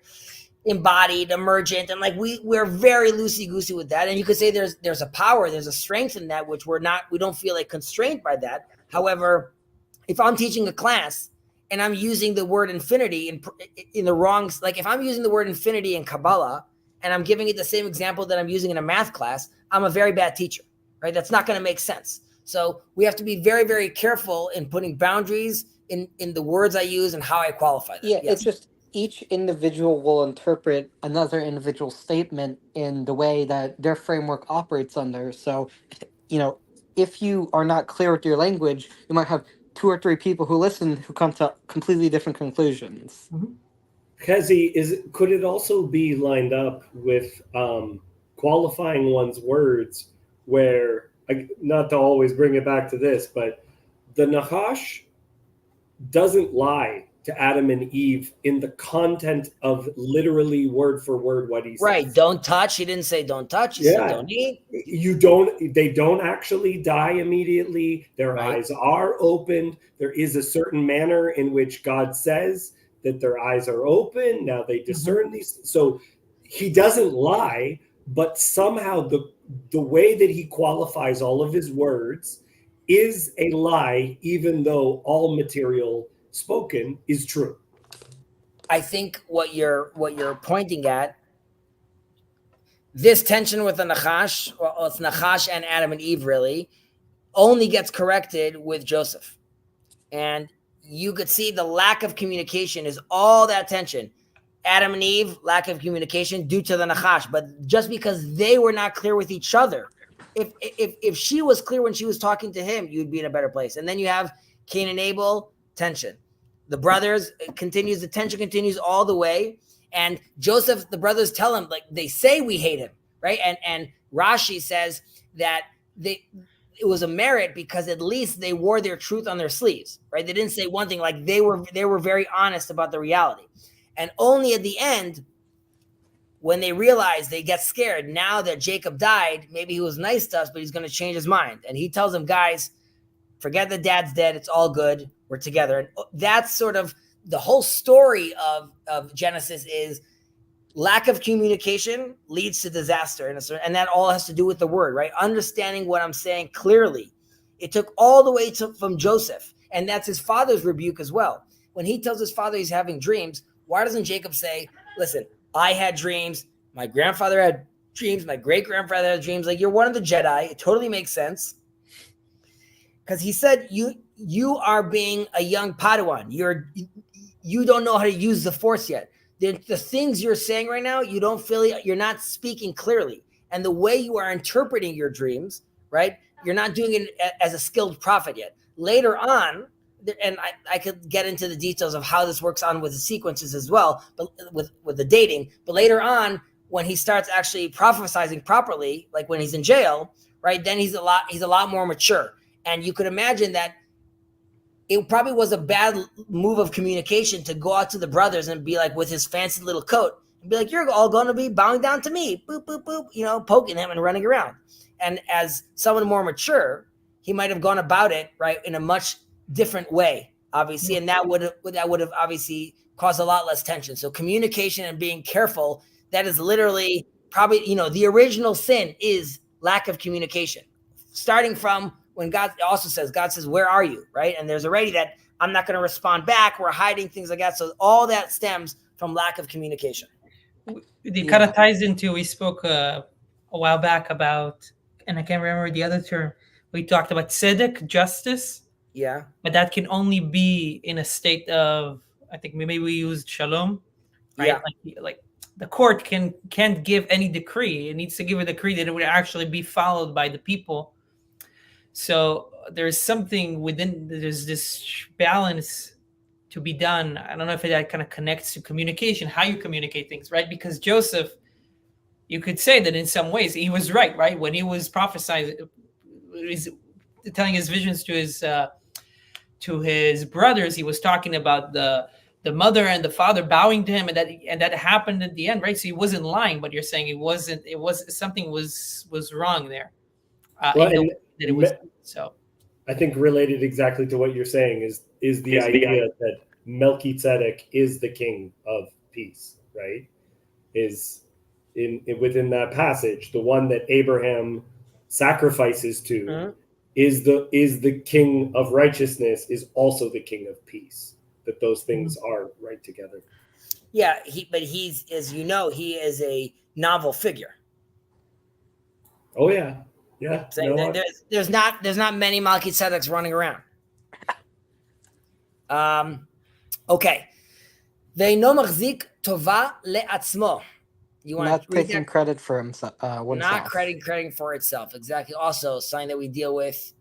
Embodied, emergent, and like we're very loosey-goosey with that. And you could say there's a power, there's a strength in that, which we don't feel like constrained by that. However, if I'm teaching a class and I'm using the word infinity in the wrong, like if I'm using the word infinity in Kabbalah and I'm giving it the same example that I'm using in a math class, I'm a very bad teacher, right? That's not going to make sense. So we have to be very, very careful in putting boundaries in the words I use and how I qualify them. Yeah, it's just each individual will interpret another individual statement in the way that their framework operates under. So, if you are not clear with your language, you might have 2 or 3 people who listen who come to completely different conclusions. Kezi, could it also be lined up with qualifying one's words where, not to always bring it back to this, but the Nachash doesn't lie to Adam and Eve in the content of literally word for word what he says. Right. Don't touch. He didn't say don't touch. He said don't eat. They don't actually die immediately. Their eyes are opened. There is a certain manner in which God says that their eyes are open. Now they discern these. So he doesn't lie, but somehow the way that he qualifies all of his words is a lie, even though all material spoken is true. I think what you're pointing at, this tension with the Nachash, well, it's Nachash and Adam and Eve really, only gets corrected with Joseph. And you could see the lack of communication is all that tension. Adam and Eve, lack of communication due to the Nachash. But just because they were not clear with each other, if she was clear when she was talking to him, you'd be in a better place. And then you have Cain and Abel, tension. The brothers the tension continues all the way. And Joseph, the brothers tell him, like, they say we hate him, right? And Rashi says that it was a merit because at least they wore their truth on their sleeves, right? They didn't say one thing, like they were very honest about the reality. And only at the end, when they realize, they get scared, now that Jacob died, maybe he was nice to us, but he's going to change his mind. And he tells them, guys, forget that dad's dead. It's all good. We're together. And that's sort of the whole story of Genesis is lack of communication leads to disaster. And that all has to do with the word, right? Understanding what I'm saying clearly. It took all the way from Joseph. And that's his father's rebuke as well. When he tells his father he's having dreams, why doesn't Jacob say, listen, I had dreams. My grandfather had dreams. My great-grandfather had dreams. Like, you're one of the Jedi. It totally makes sense. Because he said, you are being a young Padawan. You don't know how to use the Force yet. The things you're saying right now, you don't feel it. You're not speaking clearly. And the way you are interpreting your dreams, right? You're not doing it as a skilled prophet yet. Later on, and I could get into the details of how this works on with the sequences as well, but with the dating. But later on, when he starts actually prophesizing properly, like when he's in jail, right? Then he's a lot more mature. And you could imagine that it probably was a bad move of communication to go out to the brothers and be like, with his fancy little coat, and be like, you're all going to be bowing down to me, boop, boop, boop, poking him and running around. And as someone more mature, he might have gone about it, right, in a much different way, obviously. And that would have obviously caused a lot less tension. So communication and being careful, that is literally probably, the original sin is lack of communication. Starting from when God says, where are you? Right. And there's already that I'm not going to respond back. We're hiding things like that. So all that stems from lack of communication. It kind of ties into, we spoke a while back about, and I can't remember the other term. We talked about tzedek, justice. Yeah. But that can only be in a state of, I think maybe we used shalom. Right? Yeah. Like the court can't give any decree. It needs to give a decree that it would actually be followed by the people. So there's something there's this balance to be done. I don't know if that kind of connects to communication, how you communicate things, right? Because Joseph, you could say that in some ways he was right? When he was prophesying, he's telling his visions to to his brothers, he was talking about the mother and the father bowing to him, and that happened at the end, right? So he wasn't lying, but you're saying it was something was wrong there, Well, in the and way that it was. So I think related exactly to what you're saying is the idea that Melchizedek is the king of peace, right? Is within that passage, the one that Abraham sacrifices to Mhm. is the king of righteousness, is also the king of peace. That those things are right together. Yeah, but he's, as you know, he is a novel figure. Oh yeah, yeah. Saying that there's not many Melchizedeks running around. Okay. Ve'ino machzik tova le'atzmo. You want Not to read taking that? credit for himself, Not oneself. crediting for itself. Exactly. Also, something that we deal with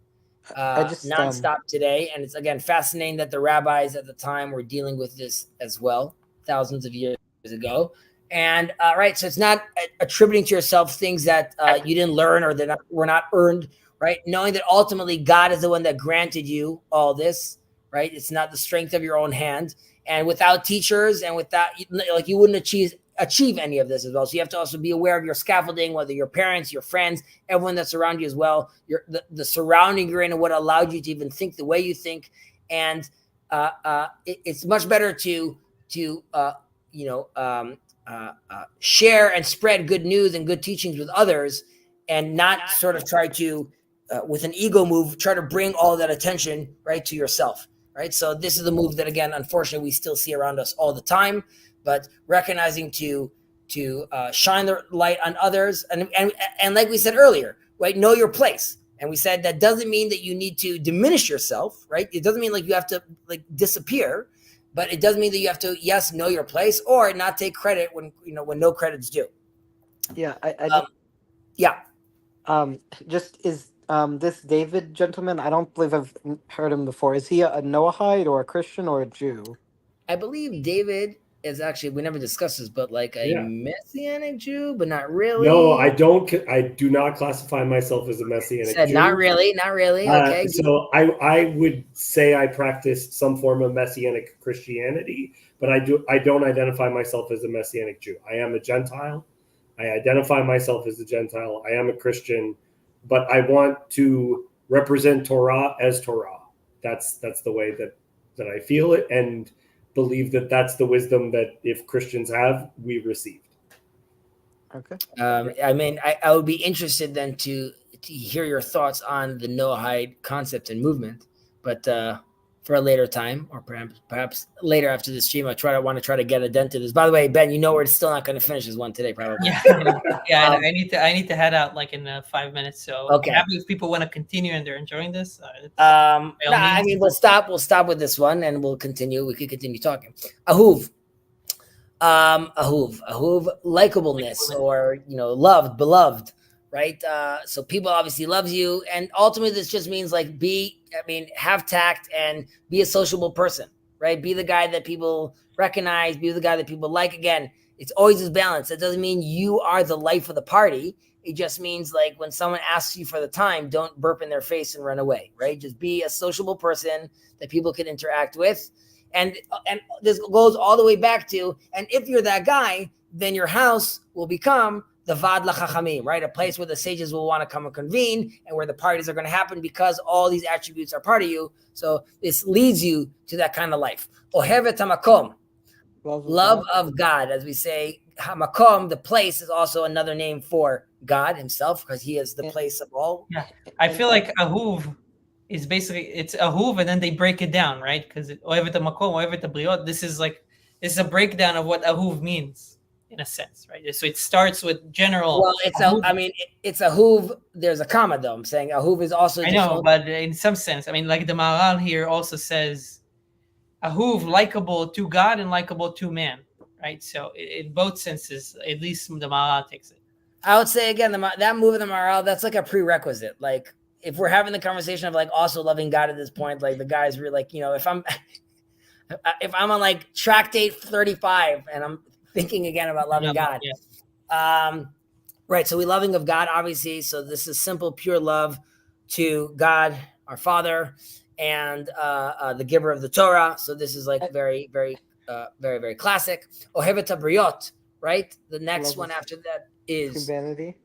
I just nonstop today. And it's, again, fascinating that the rabbis at the time were dealing with this as well, thousands of years ago. And right, so it's not attributing to yourself things that you didn't learn or that were not earned, right? Knowing that ultimately God is the one that granted you all this, right? It's not the strength of your own hand. And without teachers and without, like, you wouldn't achieve any of this as well. So you have to also be aware of your scaffolding, whether your parents, your friends, everyone that's around you as well, the surrounding you're in and what allowed you to even think the way you think. And it's much better to share and spread good news and good teachings with others, and not sort of try to, with an ego move, try to bring all that attention right to yourself. Right. So this is the move that, again, unfortunately, we still see around us all the time. But recognizing to shine the light on others, and like we said earlier, right, know your place. And we said that doesn't mean that you need to diminish yourself, right? It doesn't mean like you have to like disappear, but it does mean that you have to, yes, know your place, or not take credit when no credit's due. Yeah, just is this David gentleman? I don't believe I've heard him before. Is he a Noahide or a Christian or a Jew? I believe David is actually, we never discussed this, but like a Messianic Jew, but not really. No, I don't. I do not classify myself as a Messianic Jew. Not really. Okay. So I would say I practice some form of Messianic Christianity, but I don't identify myself as a Messianic Jew. I am a Gentile. I identify myself as a Gentile. I am a Christian, but I want to represent Torah as Torah. That's the way that I feel it, and believe that that's the wisdom that if Christians have, we received. Okay. I mean, I would be interested then to hear your thoughts on the Noahide concept and movement, but for a later time, or perhaps later after the stream, I want to try to get a dent to this. By the way, Ben, we're still not going to finish this one today, probably. Yeah. I need to head out like in 5 minutes. So okay. I'm happy if people want to continue and they're enjoying this. I mean, we'll stop with this one and we'll continue. We could continue talking. Ahuv, likableness, or loved, beloved, right? So people obviously loves you, and ultimately this just means like have tact and be a sociable person, right? Be the guy that people recognize, be the guy that people like. Again, it's always this balance. It doesn't mean you are the life of the party. It just means like when someone asks you for the time, don't burp in their face and run away, right? Just be a sociable person that people can interact with. And this goes all the way back to, and if you're that guy, then your house will become the Vad LaChachamim, right? A place where the sages will want to come and convene, and where the parties are going to happen because all these attributes are part of you. So this leads you to that kind of life. Ohevet hamakom, love of God. As we say, hamakom, the place, is also another name for God himself, because he is the place of all. Yeah, I feel like ahuv is basically, it's ahuv, and then they break it down, right? Because ohevet hamakom, ohevet habriot. This is a breakdown of what ahuv means, in a sense, right? So it starts with general. Well, it's it's ahuv. There's a comma though. I'm saying ahuv is also. I know, but in some sense, I mean, like the Maharal here also says, ahuv, likable to God and likable to man, right? So in both senses, at least the Maharal takes it. I would say again, that move of the Maharal, that's like a prerequisite. Like if we're having the conversation of like also loving God at this point, like the guys really like, if I'm on like tractate 35 and I'm thinking again about loving God. Yeah. Right. So we loving of God, obviously. So this is simple, pure love to God, our Father. and the giver of the Torah. So this is like very, very, very, very classic. Ohevet habriot, right? The next Love one of after that is humanity.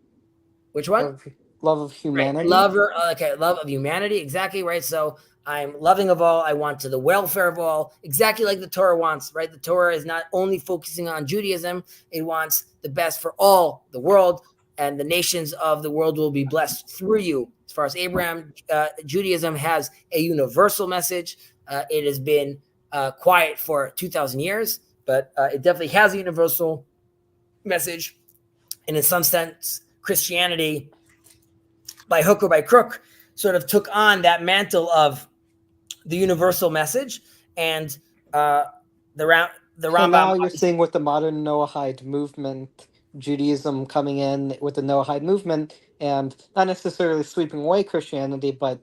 which one? Love of Right. humanity. Love of humanity. Exactly right. So I'm loving of all. I want to the welfare of all, exactly like the Torah wants, right? The Torah is not only focusing on Judaism, it wants the best for all the world, and the nations of the world will be blessed through you. As far as Abraham, Judaism has a universal message. It has been quiet for 2,000 years, but it definitely has a universal message. And in some sense, Christianity, by hook or by crook, sort of took on that mantle of the universal message, and the So now Rambam. you're seeing with the modern Noahide movement, Judaism coming in with the Noahide movement, and not necessarily sweeping away Christianity, but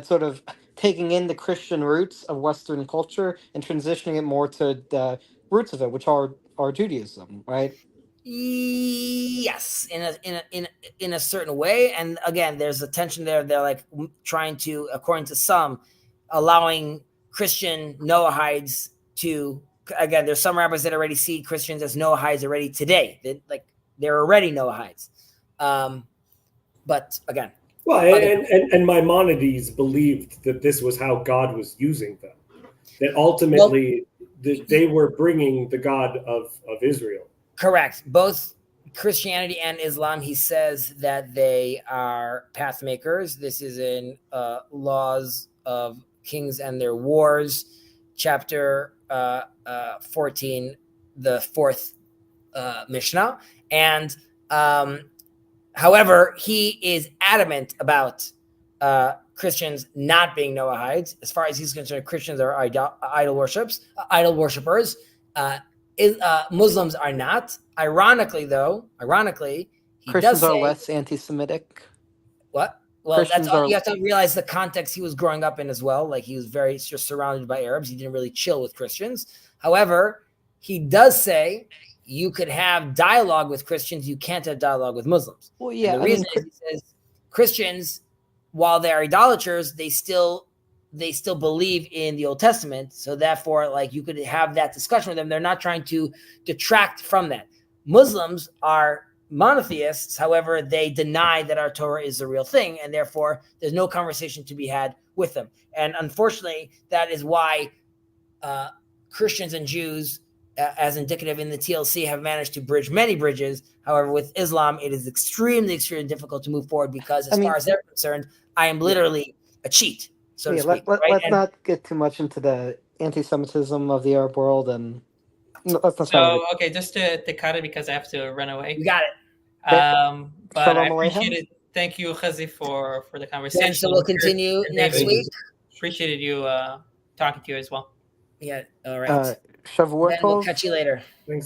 sort of taking in the Christian roots of Western culture and transitioning it more to the roots of it, which are Judaism, right? Yes, in a certain way, and again, there's a tension there. They're like trying to, according to some, allowing Christian Noahides to. Again, there's some rabbis that already see Christians as Noahides already today. They're already Noahides, but again, Well, and Maimonides believed that this was how God was using them. That ultimately they were bringing the God of Israel. Correct. Both Christianity and Islam, he says that they are path makers. This is in Laws of Kings and Their Wars, chapter 14, the fourth Mishnah. And however, he is adamant about Christians not being Noahides. As far as he's concerned, Christians are idol worshippers. Muslims are not. Ironically, he Christians does are say less anti-Semitic. what? Well, Christians that's all are- you have to realize, the context he was growing up in as well. Like, he was very just surrounded by Arabs. He didn't really chill with Christians. However, he does say you could have dialogue with Christians. You can't have dialogue with Muslims. Well, yeah, And the reason is, he says Christians, while they're idolaters, they still believe in the Old Testament. So therefore, like, you could have that discussion with them. They're not trying to detract from that. Muslims are monotheists. However, they deny that our Torah is the real thing, and therefore there's no conversation to be had with them. And unfortunately, that is why Christians and Jews, as indicative in the TLC, have managed to bridge many bridges. However, with Islam, it is extremely, extremely difficult to move forward, because as far as they're concerned, I am literally a cheat, so to speak. Let's not get too much into the anti-Semitism of the Arab world, and let's not. So, okay, just to cut it because I have to run away. You got it. But Shalom I Aleichem. appreciate it. Thank you, Chazi, for the conversation. Then, so we'll continue next week. Appreciated you talking to you as well. Yeah. All right. Shavuot Then we'll Tov. catch you later. Thanks.